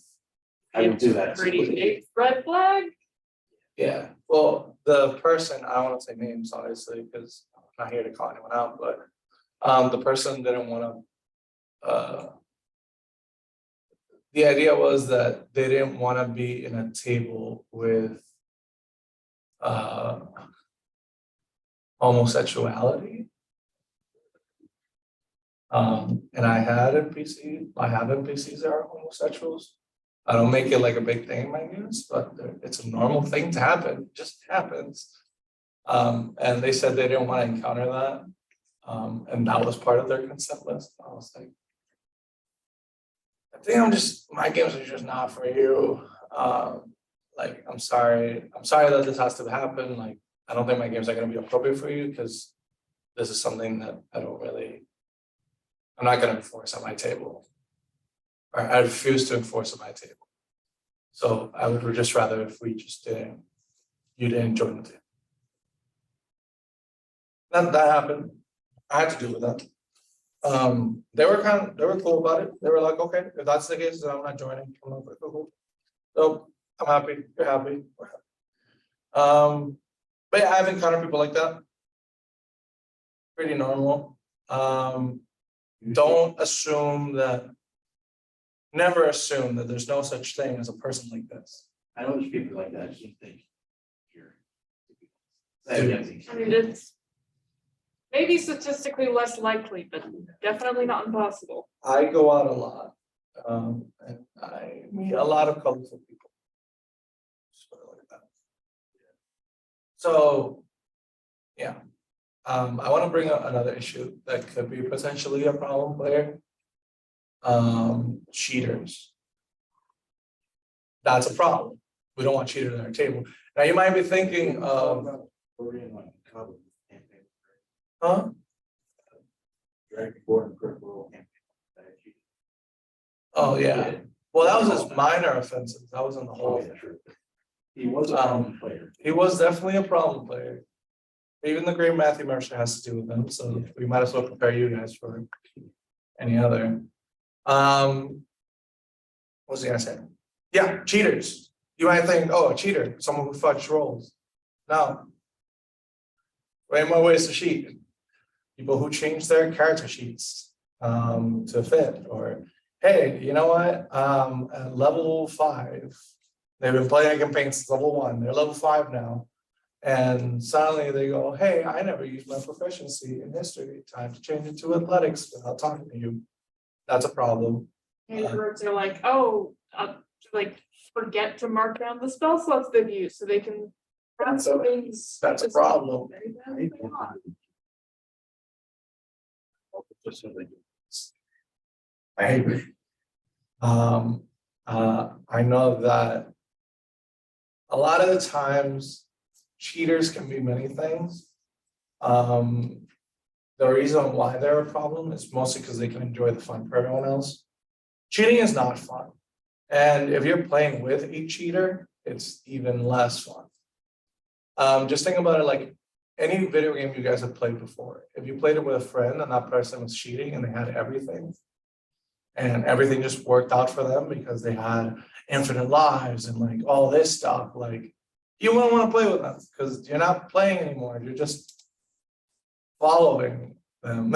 S1: I would do that.
S3: Pretty big red flag.
S4: Yeah, well, the person, I don't want to say names, obviously, because I'm not here to call anyone out, but the person didn't want to. The idea was that they didn't want to be in a table with homosexuality. And I have NPCs that are homosexuals. I don't make it like a big thing in my games, but it's a normal thing to happen, it just happens. And they said they didn't want to encounter that. And that was part of their consent list. I was like, I think my games are just not for you. Like, I'm sorry that this has to happen. Like, I don't think my games are gonna be appropriate for you because this is something that I'm not gonna enforce at my table. Or I refuse to enforce at my table. So I would just rather if we just you didn't join the table. That happened. I had to deal with that. They were cool about it. They were like, okay, if that's the case, then I'm not joining. I'm like, cool. So I'm happy, you're happy. We're happy. But yeah, I've encountered people like that. Pretty normal. Don't assume that. Never assume that there's no such thing as a person like this.
S1: I know there's people like that, I just don't think here.
S3: I mean, it's maybe statistically less likely, but definitely not impossible.
S4: I go out a lot. And I meet a lot of colorful people. Just put it like that. So, yeah. I want to bring up another issue that could be potentially a problem player. Cheaters. That's a problem. We don't want cheaters at our table. Now you might be thinking of, huh? Oh, yeah. Well, that was just minor offenses. That wasn't the whole.
S1: He was a problem player.
S4: He was definitely a problem player. Even the great Matthew Mercer has to do with them, so we might as well prepare you guys for any other. What was I gonna say? Yeah, cheaters. You might think, oh, a cheater, someone who fudged rolls. No. Way more ways to cheat. People who change their character sheets to fit, or hey, you know what? At level 5, they've been playing a campaign since level 1, they're level 5 now. And suddenly they go, hey, I never used my proficiency in history. Time to change it to athletics without talking to you. That's a problem.
S3: Or they're like, oh, like forget to mark down the spell slots they've used so they can.
S4: That's a-
S3: things.
S4: That's a problem.
S1: Just so they-
S4: I agree. I know that a lot of the times cheaters can be many things. The reason why they're a problem is mostly because they can enjoy the fun for everyone else. Cheating is not fun. And if you're playing with a cheater, it's even less fun. Just think about it like any video game you guys have played before. If you played it with a friend and that person was cheating and they had everything, and everything just worked out for them because they had infinite lives and like all this stuff, like you wouldn't want to play with them because you're not playing anymore. You're just following them.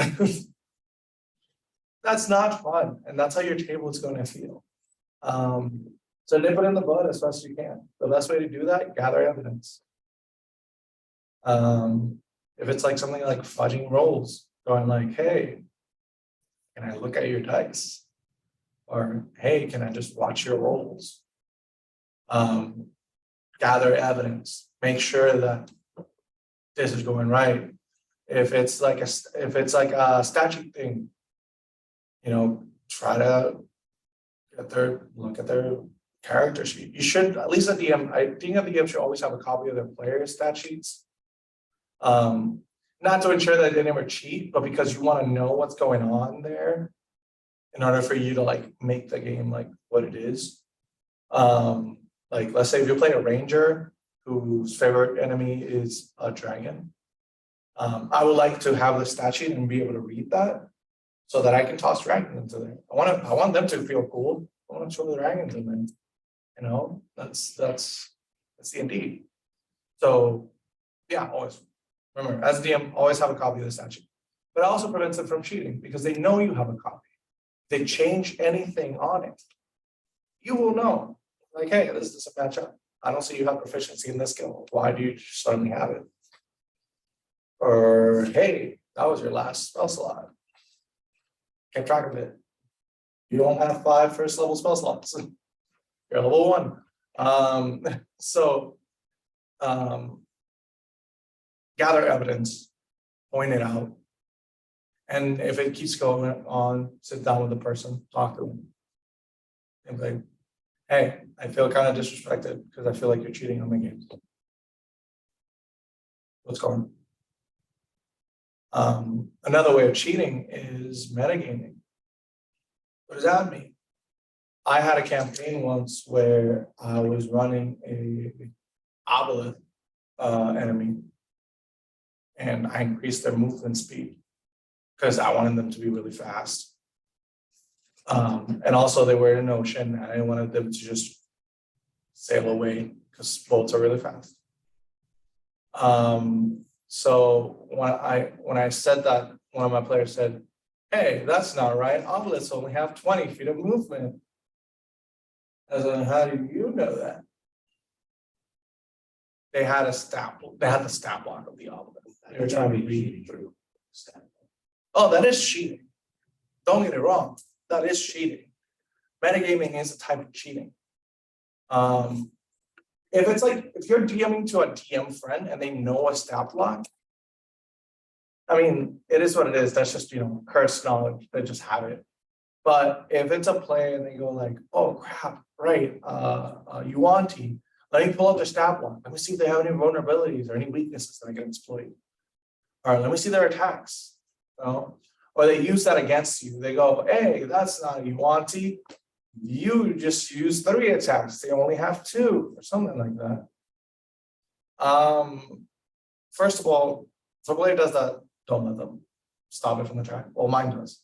S4: That's not fun, and that's how your table is going to feel. So nip it in the bud as best as you can. The best way to do that, gather evidence. If it's like something like fudging rolls, going like, hey, can I look at your dice? Or hey, can I just watch your rolls? Gather evidence, make sure that this is going right. If it's like a statute thing, you know, try to look at their character sheet. You should, at least at DM, I think at the DM should always have a copy of their player stat sheets. Not to ensure that they never cheat, but because you want to know what's going on there in order for you to like make the game like what it is. Like let's say if you play a ranger whose favorite enemy is a dragon. I would like to have the stat sheet and be able to read that so that I can toss dragons into there. I want them to feel cool. I want to show the dragons in there. You know, that's D&D. So yeah, always remember as DM, always have a copy of the stat sheet. But it also prevents them from cheating because they know you have a copy. If they change anything on it, you will know. Like, hey, this doesn't match up. I don't see you have proficiency in this skill. Why do you suddenly have it? Or hey, that was your last spell slot. Keep track of it. You don't have 5 first level spell slots. You're level 1. Gather evidence, point it out. And if it keeps going on, sit down with the person, talk to them. And be like, hey, I feel kind of disrespected because I feel like you're cheating on my games. What's going on? Another way of cheating is metagaming. What does that mean? I had a campaign once where I was running a obelisk enemy, and I increased their movement speed because I wanted them to be really fast. And also they were in an ocean, and I wanted them to just sail away because boats are really fast. So when I said that, one of my players said, hey, that's not right. Obelisks only have 20 feet of movement. I said, how do you know that? They had the stat block of the obelisk. They were trying to read through. Oh, that is cheating. Don't get it wrong. That is cheating. Metagaming is a type of cheating. If it's like, if you're DMing to a DM friend and they know a stat block, I mean, it is what it is. That's just, cursed knowledge. They just have it. But if it's a play and they go like, oh crap, right, Yuan-Ti, let me pull up their stat block. Let me see if they have any vulnerabilities or any weaknesses that I can exploit. All right, let me see their attacks. Or they use that against you. They go, hey, that's not Yuan-Ti. You just use 3 attacks. They only have 2 or something like that. First of all, if a player does that, don't let them stop it from the track. Well, mine does.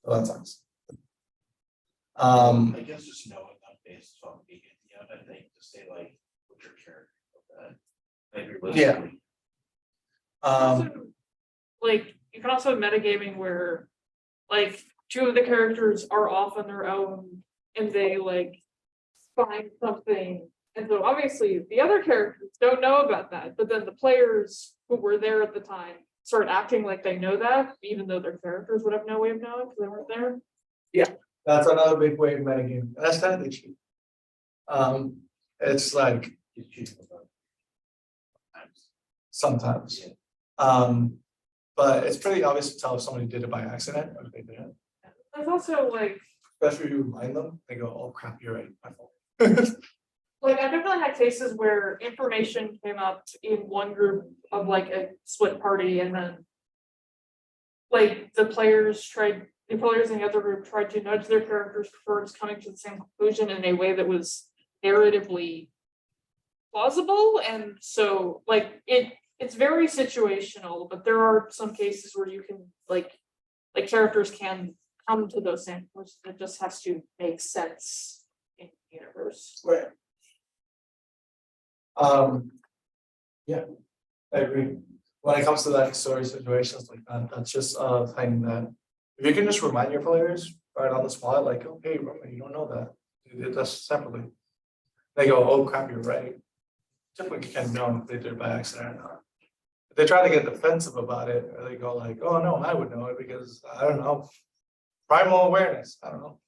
S4: So that sucks.
S1: I guess just knowing that based on being at the end, I think to say like, what's your character of that? Like realistically.
S3: Also, like, you can also have metagaming where, like, two of the characters are off on their own and they like find something. And so obviously the other characters don't know about that, but then the players who were there at the time start acting like they know that, even though their characters would have no way of knowing because they weren't there.
S4: That's another big way of metagaming. That's technically cheap. It's like
S1: It's cheating about times.
S4: sometimes.
S1: Yeah.
S4: But it's pretty obvious to tell if somebody did it by accident or if they didn't.
S3: There's also like,
S4: Especially if you remind them, they go, oh crap, you're right, my fault.
S3: Like I definitely had cases where information came up in one group of like a split party and then like the players in the other group tried to nudge their characters towards coming to the same conclusion in a way that was narratively plausible. And so like it's very situational, but there are some cases where you can like characters can come to those same conclusions. It just has to make sense in the universe.
S4: Right. Yeah, I agree. When it comes to like story situations like that, that's just a thing that if you can just remind your players right on the spot, like, oh, hey, remember, you don't know that. You did this separately. They go, oh crap, you're right. Typically can know if they did it by accident or not. If they try to get defensive about it, or they go like, oh no, I would know it because I don't know. Primal awareness, I don't know.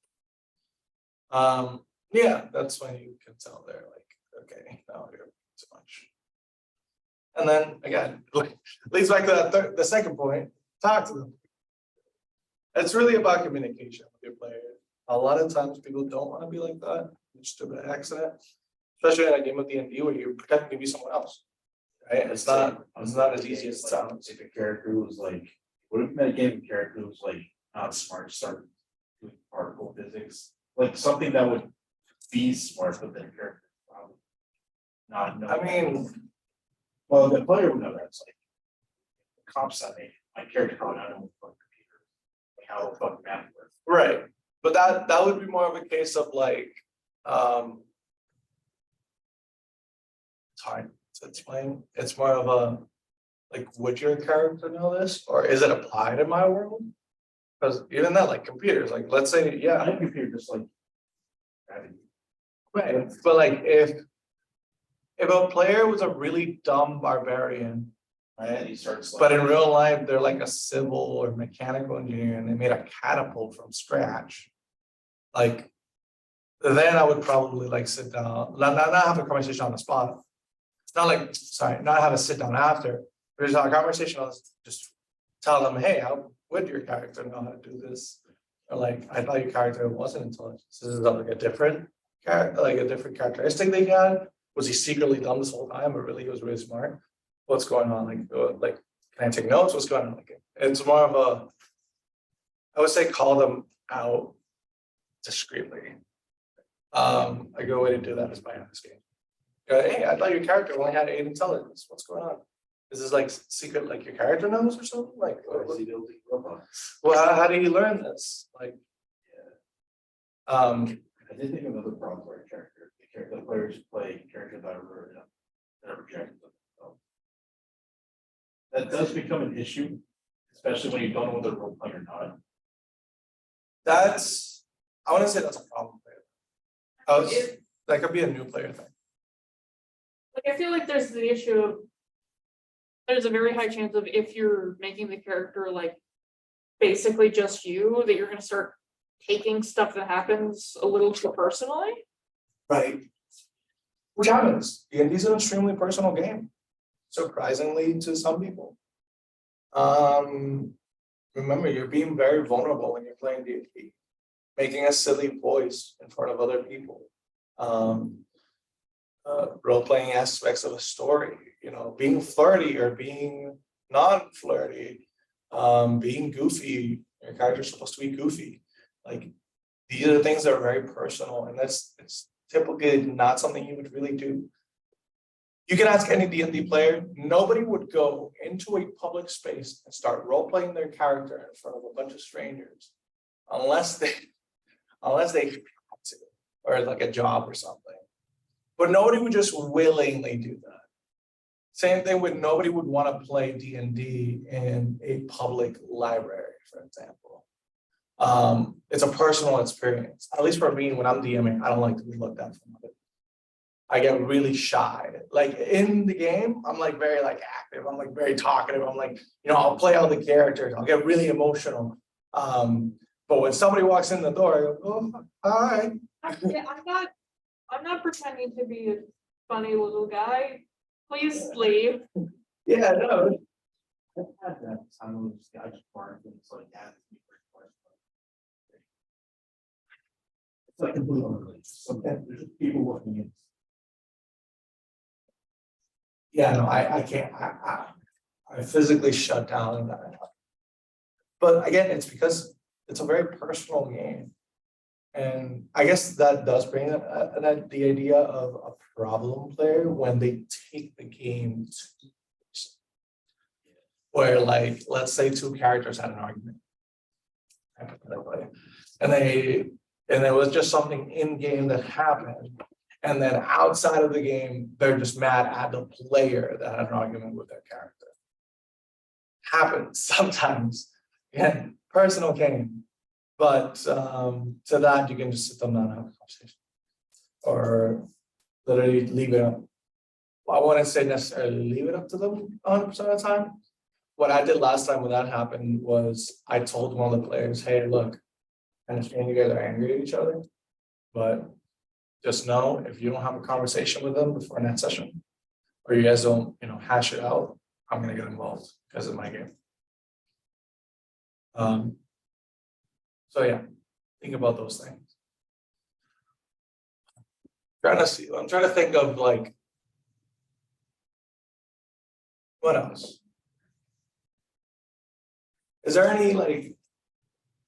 S4: Yeah, that's when you can tell they're like, okay, no, you're too much. And then again, leads back to the second point, talk to them. It's really about communication with your players. A lot of times people don't want to be like that, it's just an accident, especially in a game of D&D where you're pretending to be someone else. Right? It's not as easy as it sounds.
S1: If a character was like, what if a metagaming character was like not smart, start doing particle physics, like something that would be smart, but then character probably not know.
S4: I mean,
S1: Well, the player would know that. It's like the comp setting, my character probably not know what computer, like how the fuck math works.
S4: right, but that would be more of a case of like, it's hard to explain. It's more of a, like, would your character know this, or is it applied in my world? Because even that, like computers, like let's say,
S1: I
S4: yeah,
S1: think computer just like. Having
S4: right, but like if a player was a really dumb barbarian,
S1: and he starts like.
S4: but in real life, they're like a civil or mechanical engineer and they made a catapult from scratch. Like, then I would probably like sit down, not have a conversation on the spot. It's not like, sorry, not have a sit down after, but just have a conversation on just tell them, hey, how would your character know how to do this? Or like, I thought your character wasn't intelligent. So this is like a different character, like a different characteristic they had. Was he secretly dumb this whole time, or really he was really smart? What's going on? Like, can I take notes? What's going on? Like, it's more of a, I would say, call them out discreetly. A good way to do that is by asking, hey, I thought your character only had 8 intelligence. What's going on? Is this like secret, like your character knows or something? Like,
S1: Or is he building robots?
S4: well, how did he learn this? Like,
S1: I did think of another problem for a character. The players play characters that are rejected themselves. That does become an issue, especially when you don't know whether they're role playing or not.
S4: that's, I want to say that's a problem. Oh, that could be a new player thing.
S3: Like I feel like there's the issue of there's a very high chance of if you're making the character like basically just you, that you're gonna start taking stuff that happens a little too personally.
S4: Right. Which happens. D&D is an extremely personal game, surprisingly to some people. Remember, you're being very vulnerable when you're playing D&D, making a silly voice in front of other people. Role-playing aspects of a story, you know, being flirty or being non-flirty, being goofy. Your character's supposed to be goofy. Like, these are things that are very personal, and it's typically not something you would really do You can ask any D&D player, nobody would go into a public space and start role-playing their character in front of a bunch of strangers. Unless they had to, or like a job or something. But nobody would just willingly do that. Same thing with nobody would want to play D&D in a public library, for example. It's a personal experience. At least for me, when I'm DMing, I don't like to be looked at from others. I get really shy. Like in the game, I'm like very like active. I'm like very talkative. I'm like, I'll play all the characters. I'll get really emotional. But when somebody walks in the door, I go, oh, hi.
S3: Yeah, I'm not pretending to be a funny little guy. Please leave.
S4: Yeah, no.
S1: I've had that, some of those guys are things like that. It's like a blue overlay, sometimes there's just people looking in.
S4: Yeah, no, I can't, I physically shut down in that. But again, it's because it's a very personal game. And I guess that does bring up the idea of a problem player when they take the game to, where like, let's say two characters had an argument. Hypothetically, and there was just something in game that happened. And then outside of the game, they're just mad at the player that had an argument with their character. Happens sometimes, yeah, personal game. But to that, you can just sit them down and have a conversation. Or literally leave it up. I wouldn't say necessarily leave it up to them 100% of the time. What I did last time when that happened was I told one of the players, hey, look, I understand you guys are angry at each other, but just know if you don't have a conversation with them before that session, or you guys don't, hash it out, I'm gonna get involved because of my game. So yeah, think about those things. I'm trying to think of like, what else? Is there any like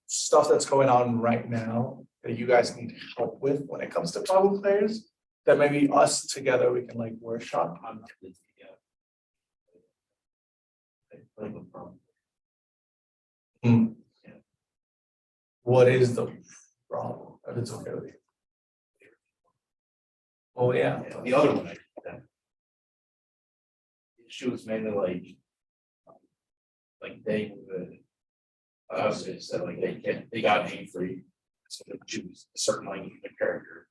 S4: stuff that's going on right now that you guys need help with when it comes to problem players? That maybe us together we can like workshop?
S1: I'm not really, like a problem.
S4: Hmm. What is the problem? If it's okay with you. Oh, yeah.
S1: Yeah, the other one, that issue was mainly like they would. I was gonna say like they got name free, so they choose a certain language of the character.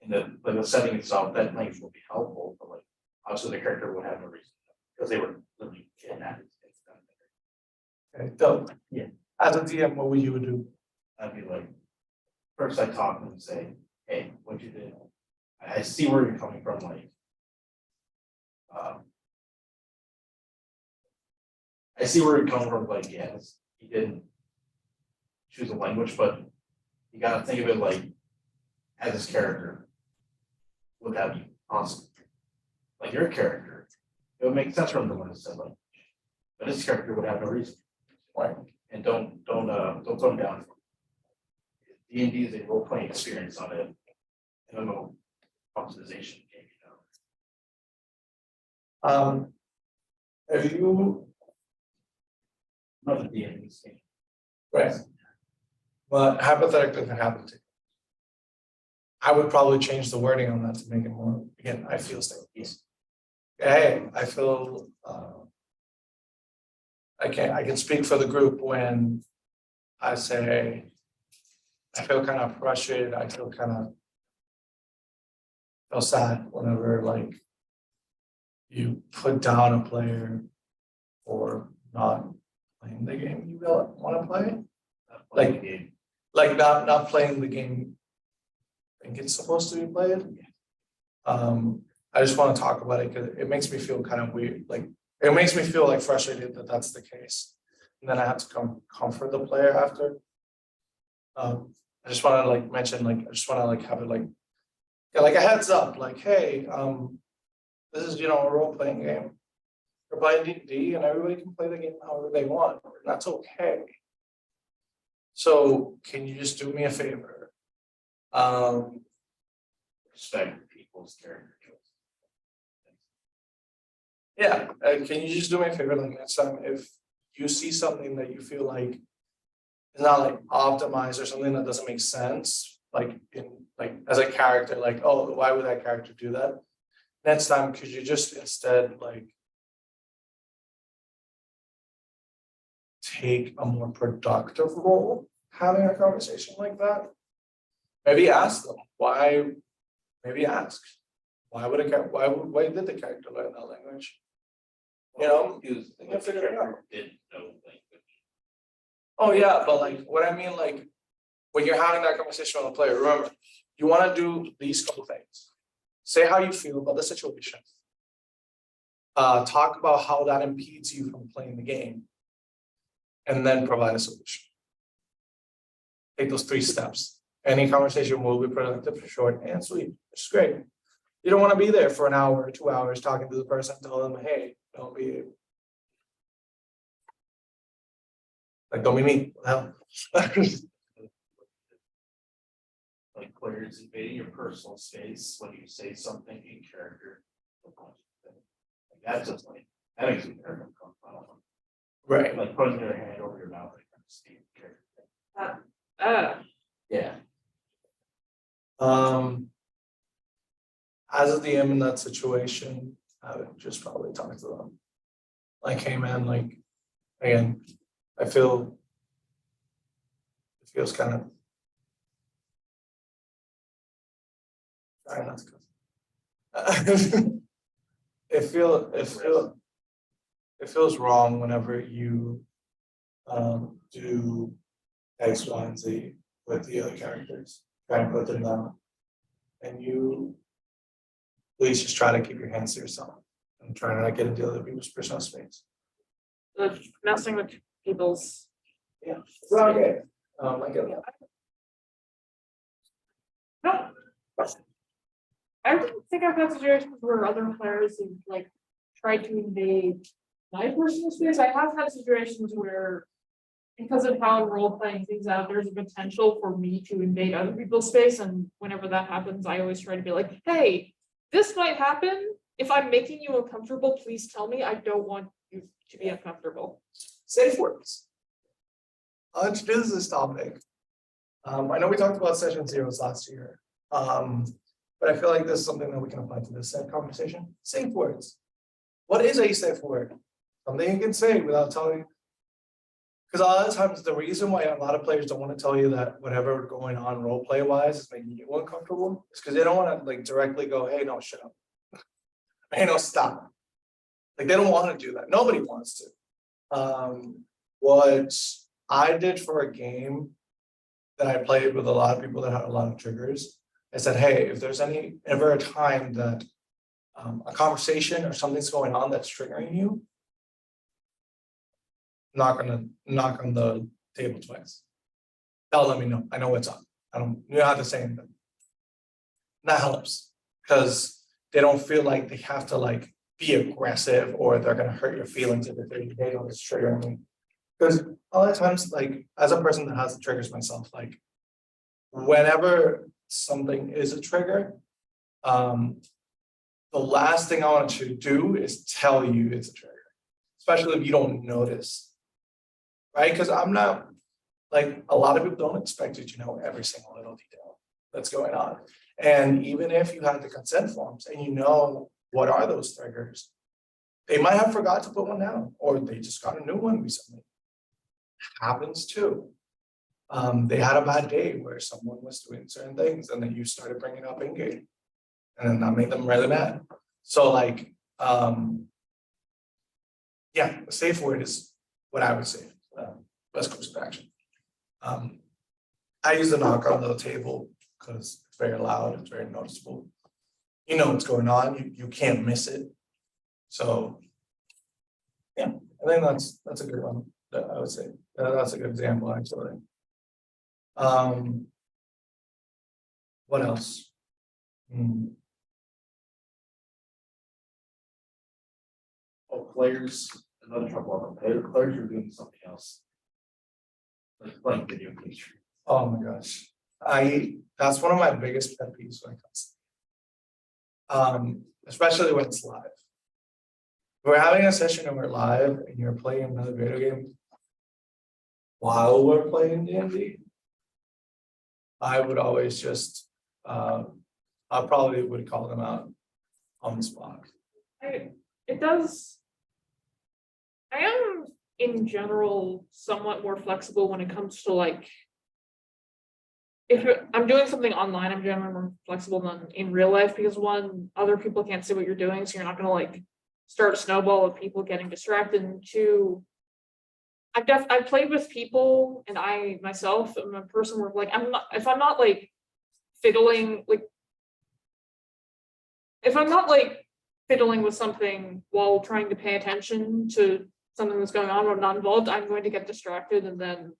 S1: In the setting itself, that language will be helpful, but like obviously the character would have no reason because they were literally kidnapped.
S4: Okay, so
S1: Yeah.
S4: As a DM, what would you do?
S1: I'd be like, first I talk to them and say, hey, what you did? I see where you're coming from, like. I see where you're coming from, like, yes, he didn't choose a language, but you gotta think of it like as his character. Would that be awesome? Like your character, it would make sense for him to learn to say language, but his character would have no reason.
S4: Right.
S1: And don't put him down. D&D is a role playing experience on it. MMO optimization game,
S4: If you,
S1: Not the D&D game.
S4: right, but hypothetically, if it happened to you, I would probably change the wording on that to make it more, again, I feel safe.
S1: Yes.
S4: Hey, I feel, I can speak for the group when I say, I feel kind of frustrated, I feel sad whenever like you put down a player for not playing the game you want to play, like not playing the game I think it's supposed to be played. I just want to talk about it because it makes me feel kind of weird, like it makes me feel like frustrated that that's the case, and then I have to comfort the player after. I just want to like mention, like I just want to like have it like, yeah, like a heads up, like, hey, this is a role-playing game. We're playing D&D and everybody can play the game however they want, and that's okay. So can you just do me a favor?
S1: Respect people's character choices.
S4: Yeah, can you just do me a favor, like next time, if you see something that you feel like is not like optimized or something that doesn't make sense, like in, like as a character, like, oh, why would that character do that? Next time, could you just instead like take a more productive role having a conversation like that? Maybe ask them why, maybe ask, why would why did the character learn that language? You know,
S1: He was,
S4: Yeah, figure it out.
S1: didn't know language.
S4: oh yeah, but like, what I mean, like, when you're having that conversation with a player, remember, you wanna do these couple things. Say how you feel about the situation. Talk about how that impedes you from playing the game. And then provide a solution. Take those 3 steps. Any conversation will be productive, short and sweet, which is great. You don't wanna be there for an hour or 2 hours talking to the person, telling them, hey, don't be. Like, don't be me, what the hell?
S1: Like players invading your personal space when you say something in character. Like that's just like, that makes me nervous.
S4: Right,
S1: Like putting their hand over your mouth, like kind of speak character. Yeah.
S4: as a DM in that situation, I would just probably talk to them. Like, hey man, like, again, I feel. It feels kind of. Try not to cuss. It feels wrong whenever you do X, Y, and Z with the other characters, try and put them down. And you please just try to keep your hands to yourself and try not to get into other people's personal space.
S3: The messing with people's.
S4: Yeah, it's not okay. I get that.
S3: No. I don't think I've had situations where other players have like tried to invade my personal space. I have had situations where, because of how I'm role playing things out, there's a potential for me to invade other people's space, and whenever that happens, I always try to be like, hey, this might happen. If I'm making you uncomfortable, please tell me. I don't want you to be uncomfortable.
S4: Safe words. I'll introduce this topic. I know we talked about session zeros last year. But I feel like this is something that we can apply to this conversation. Safe words. What is a safe word? Something you can say without telling. Because a lot of times the reason why a lot of players don't want to tell you that whatever going on role play wise is making you uncomfortable is because they don't want to like directly go, hey, no, shut up. Hey, no, stop. Like they don't want to do that. Nobody wants to. What I did for a game that I played with a lot of people that had a lot of triggers, I said, hey, if there's ever a time that a conversation or something's going on that's triggering you, not gonna knock on the table twice. That'll let me know. I know what's up. You don't have to say anything. That helps because they don't feel like they have to like be aggressive or they're gonna hurt your feelings if they don't just trigger me. Because a lot of times, like as a person that has triggers myself, like whenever something is a trigger, the last thing I want you to do is tell you it's a trigger, especially if you don't notice, right? Because I'm not like a lot of people don't expect you to know every single little detail that's going on. And even if you had the consent forms and you know what are those triggers, they might have forgot to put one down or they just got a new one recently. Happens too. They had a bad day where someone was doing certain things and then you started bringing up in game and then that made them really mad. So like, yeah, a safe word is what I would say. Best course of action. I use the knock on the table because it's very loud, it's very noticeable. You know what's going on, you can't miss it. So yeah, I think that's a good one that I would say. That's a good example actually. What else?
S1: Oh, players, another trouble, players are doing something else. Like playing video games.
S4: Oh my gosh. That's one of my biggest pet peeves when it comes. Especially when it's live. we're having a session and we're live and you're playing another video game while we're playing D&D, I would always just, I probably would call them out on the spot.
S3: It does. I am in general somewhat more flexible when it comes to like. If I'm doing something online, I'm generally more flexible than in real life because one, other people can't see what you're doing, so you're not gonna like start a snowball of people getting distracted. And two, I've played with people and I myself am a person where like I'm not like fiddling like if I'm not like fiddling with something while trying to pay attention to something that's going on when I'm not involved, I'm going to get distracted and then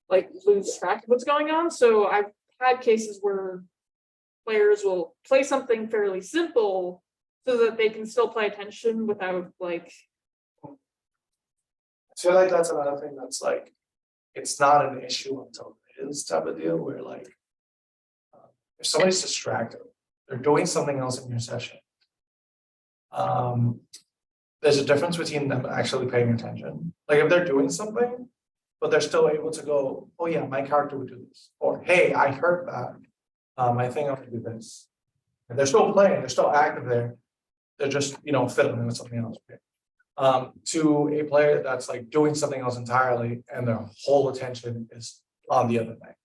S3: like lose track of what's going on. So I've had cases where players will play something fairly simple so that they can still pay attention without like.
S4: I feel like that's another thing that's like, it's not an issue until it is type of deal where like, if somebody's distracted, they're doing something else in your session. There's a difference between them actually paying attention. Like if they're doing something, but they're still able to go, oh yeah, my character would do this. Or, hey, I heard that. I think I'm gonna do this. And they're still playing, they're still active there. They're just, fiddling with something else. To a player that's like doing something else entirely and their whole attention is on the other thing.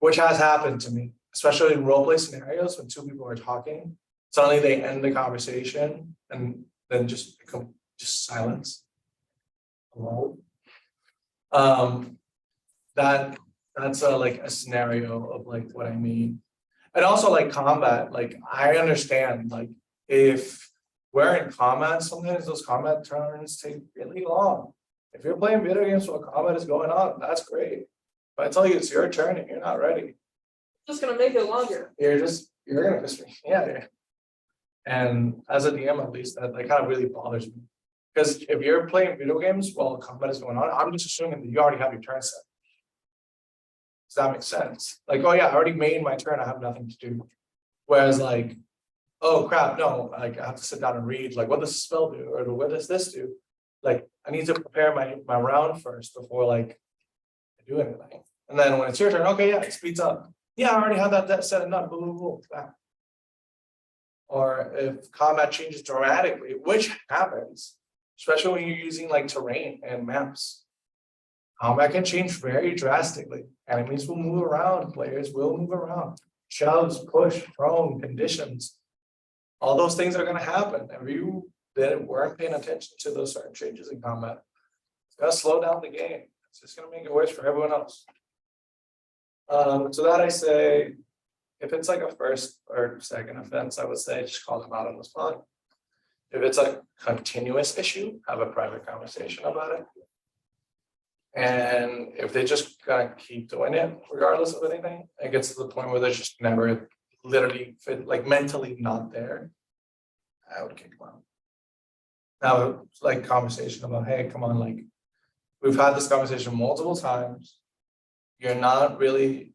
S4: Which has happened to me, especially in role play scenarios when two people are talking, suddenly they end the conversation and then just become silence. Hello. That's like a scenario of like what I mean. And also like combat, like I understand like if we're in combat, sometimes those combat turns take really long. If you're playing video games while combat is going on, that's great. But I tell you it's your turn and you're not ready.
S3: Just gonna make it longer.
S4: You're gonna piss me. Yeah. And as a DM, at least that kind of really bothers me. Because if you're playing video games while combat is going on, I'm just assuming that you already have your turn set. Does that make sense? Like, oh yeah, I already made my turn, I have nothing to do. Whereas like, oh crap, no, like I have to sit down and read, like what does the spell do? Or what does this do? Like I need to prepare my round first before like I do anything. And then when it's your turn, okay, yeah, it speeds up. Yeah, I already have that set and done, boom. Or if combat changes dramatically, which happens, especially when you're using like terrain and maps. Combat can change very drastically. Enemies will move around, players will move around. Shoves, push, prone, conditions. All those things are gonna happen. If you weren't paying attention to those certain changes in combat, it's gonna slow down the game. It's just gonna make it worse for everyone else. So that I say, if it's like a first or second offense, I would say just call them out on the spot. If it's a continuous issue, have a private conversation about it. And if they just gonna keep doing it, regardless of anything, it gets to the point where they're just never literally fit, like mentally not there, I would kick them out. Now, like conversation about, hey, come on, like we've had this conversation multiple times. You're not really,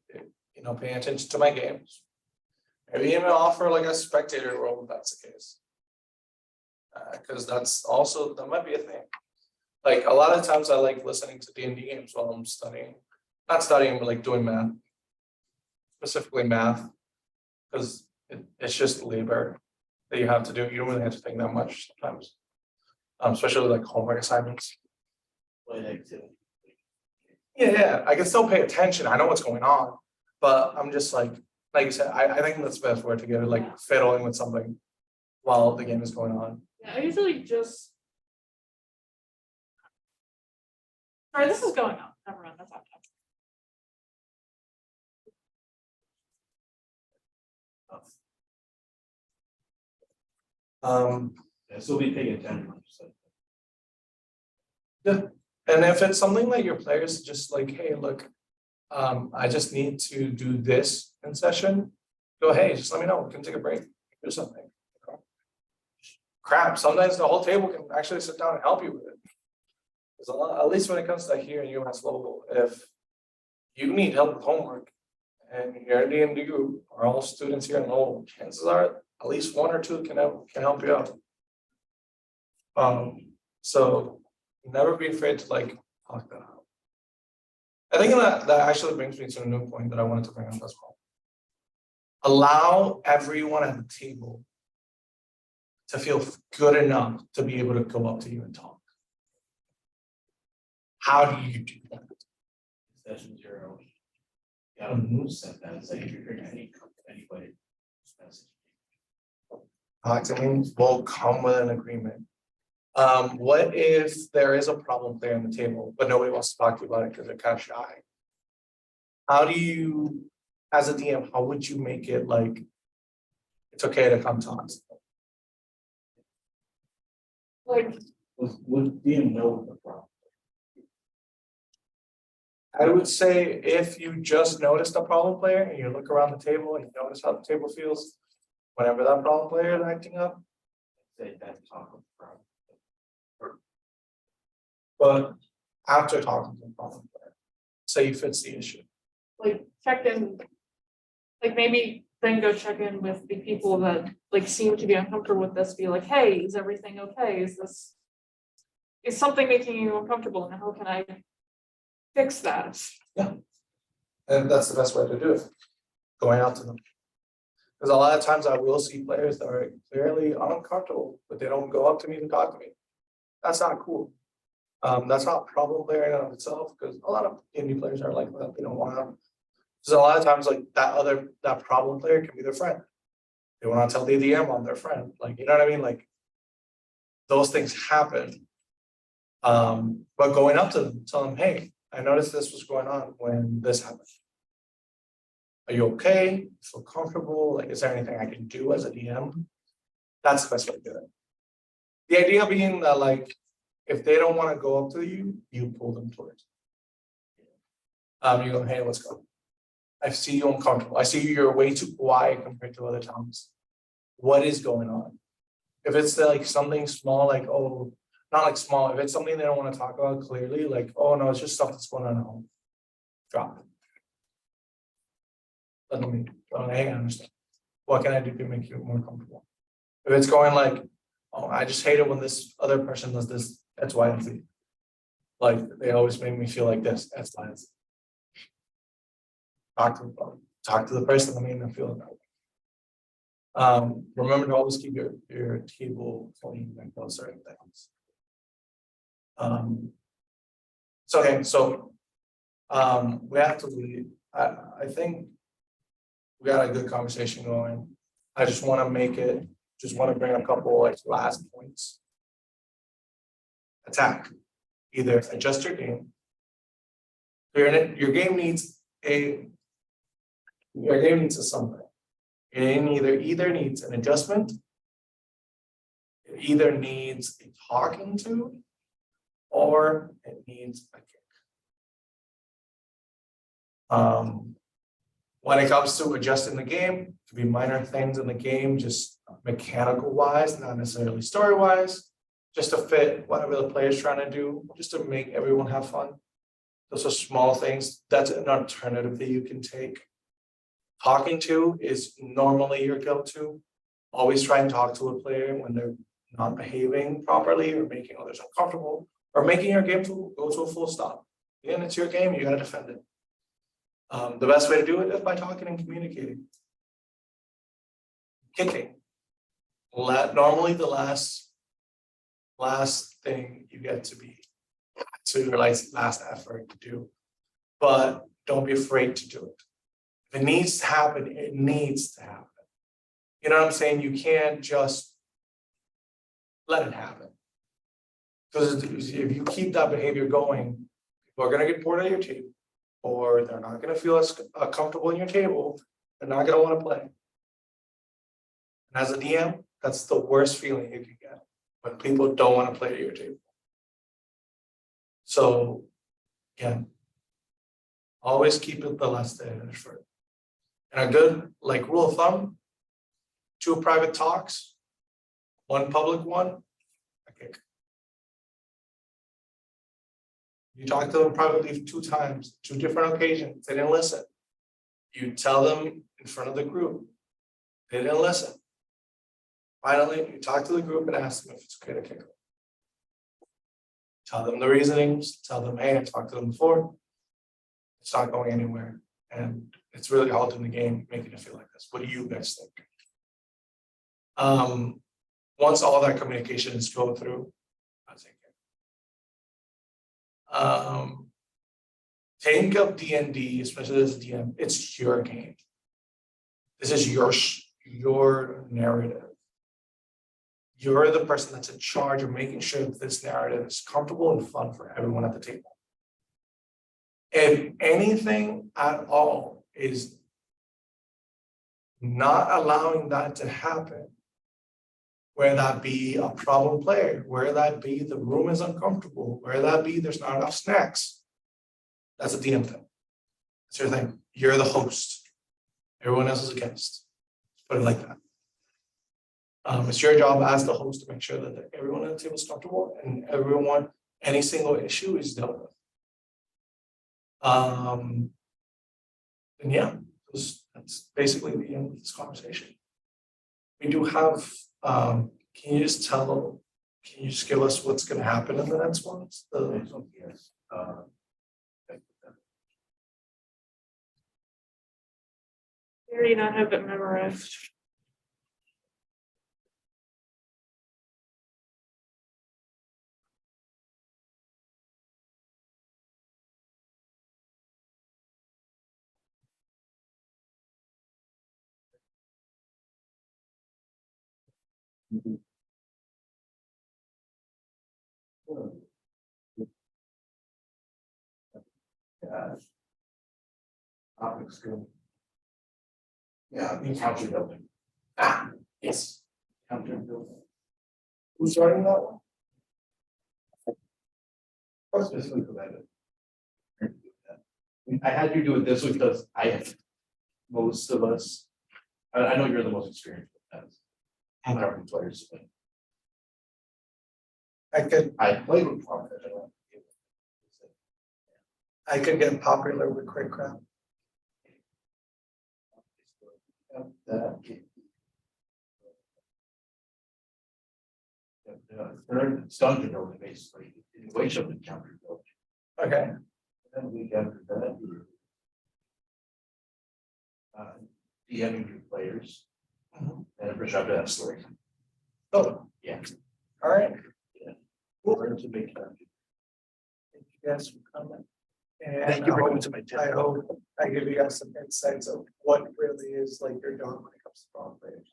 S4: paying attention to my games. Maybe even offer like a spectator role if that's the case. Because that might be a thing. Like a lot of times I like listening to D&D games while I'm studying. Not studying, but like doing math. Specifically math. Because it's just labor that you have to do. You don't really have to think that much sometimes. Especially like homework assignments. Yeah, I can still pay attention. I know what's going on. But I'm just like you said, I think that's the best word to get it, like fiddling with something while the game is going on.
S3: Yeah, I usually just. Sorry, this is going on. Never mind, that's not.
S1: So we pay attention.
S4: Yeah, and if it's something like your players just like, hey, look, I just need to do this in session. Go, hey, just let me know. We can take a break, do something. Crap, sometimes the whole table can actually sit down and help you with it. Because at least when it comes to here in UMass Lowell, if you need help with homework and your D&D group are all students here in Lowell, chances are at least one or two can help you out. So never be afraid to like talk that out. I think that actually brings me to a new point that I wanted to bring up as well. Allow everyone at the table to feel good enough to be able to go up to you and talk. How do you do that?
S1: Session 0. Yeah, who said that? It's like if you're hearing anybody. just message me.
S4: Talk to me, we'll come with an agreement. What if there is a problem player on the table, but nobody wants to talk to you about it because they're kind of shy? How do you, as a DM, how would you make it like it's okay to come talk to them?
S3: Like,
S1: Would DM know the problem?
S4: I would say if you just noticed a problem player and you look around the table and you notice how the table feels, whenever that problem player is acting up,
S1: Say that talk of the problem.
S4: but after talking to the problem player, say you fix the issue.
S3: like check in, like maybe then go check in with the people that like seem to be uncomfortable with this, be like, hey, is everything okay? Is something making you uncomfortable and how can I fix that?
S4: And that's the best way to do it, going out to them. Because a lot of times I will see players that are clearly uncomfortable, but they don't go up to me and talk to me. That's not cool. That's not a problem player in and of itself, because a lot of indie players are like that, they don't want to. So a lot of times like that problem player can be their friend. They want to tell the DM I'm their friend, like, you know what I mean? Like those things happen. But going up to them, tell them, hey, I noticed this was going on when this happened. Are you okay? Feel comfortable? Like, is there anything I can do as a DM? That's the best way to do it. The idea being that like, if they don't want to go up to you, you pull them towards. You go, hey, let's go. I see you uncomfortable. I see you're way too quiet compared to other times. What is going on? If it's like something small, like, oh, not like small, if it's something they don't want to talk about clearly, like, oh no, it's just stuff that's going on at home. Drop it. Let me, hey, I understand. What can I do to make you more comfortable? If it's going like, oh, I just hate it when this other person does this, X, Y, and Z. Like, they always make me feel like this, X, Y, and Z. Talk to the person that made them feel that way. Remember to always keep your table clean and those certain things. So okay, so we have to leave. I think we got a good conversation going. I just want to bring a couple like last points. Attack. Either adjust your game. Your game needs a something. Your game either needs an adjustment, it either needs a talking to, or it needs a kick. When it comes to adjusting the game, it could be minor things in the game, just mechanical wise, not necessarily story wise, just to fit whatever the player's trying to do, just to make everyone have fun. Those are small things. That's an alternative that you can take. Talking to is normally your go-to. Always try and talk to a player when they're not behaving properly or making others uncomfortable or making your game go to a full stop. Again, it's your game, you gotta defend it. The best way to do it is by talking and communicating. Kicking. Normally the last thing you get to your last effort to do, but don't be afraid to do it. If it needs to happen, it needs to happen. You know what I'm saying? You can't just let it happen. Because if you keep that behavior going, people are going to get bored of your table, or they're not going to feel as comfortable in your table. They're not going to want to play. And as a DM, that's the worst feeling you can get, when people don't want to play at your table. So, again, always keep it the last effort. And a good rule of thumb: 2 private talks, 1 public one, a kick. You talk to them privately 2 times, 2 different occasions, they didn't listen. You tell them in front of the group, they didn't listen. Finally, you talk to the group and ask them if it's okay to kick them. Tell them the reasonings, tell them, hey, I talked to them before. It's not going anywhere, and it's really halting the game, making it feel like this. What do you guys think? Once all that communication is going through, I think. Think of DND, especially as a DM, it's your game. This is your narrative. You're the person that's in charge of making sure that this narrative is comfortable and fun for everyone at the table. If anything at all is not allowing that to happen, where that be a problem player, where that be the room is uncomfortable, where that be there's not enough snacks, that's a DM thing. That's your thing. You're the host. Everyone else is a guest. Put it like that. It's your job as the host to make sure that everyone at the table is comfortable and everyone, any single issue is dealt with. And yeah, that's basically the end of this conversation. We do have, can you just give us what's going to happen in the next ones?
S1: Yes.
S3: I already not have it memorized.
S1: Yeah. Optics good. Yeah, the counter building. Ah, yes. Counter building.
S4: Who's writing that one?
S1: Specifically for that. I had you do it this week because I have most of us, I know you're the most experienced with that. And our players, but I played with Parker.
S4: I could get popular with Craig Crab.
S1: That. Third, it's dungeon building basically, in way of the counter building.
S4: Okay.
S1: And we got that. DMing new players.
S4: Mhm.
S1: And push up to that story.
S4: Oh,
S1: Yeah.
S4: all right.
S1: We're to make that.
S4: Thank you guys for coming. And
S1: Thank you for coming
S4: I
S1: to my
S4: I hope I give you guys some insights of what really is like your job when it comes to problem players.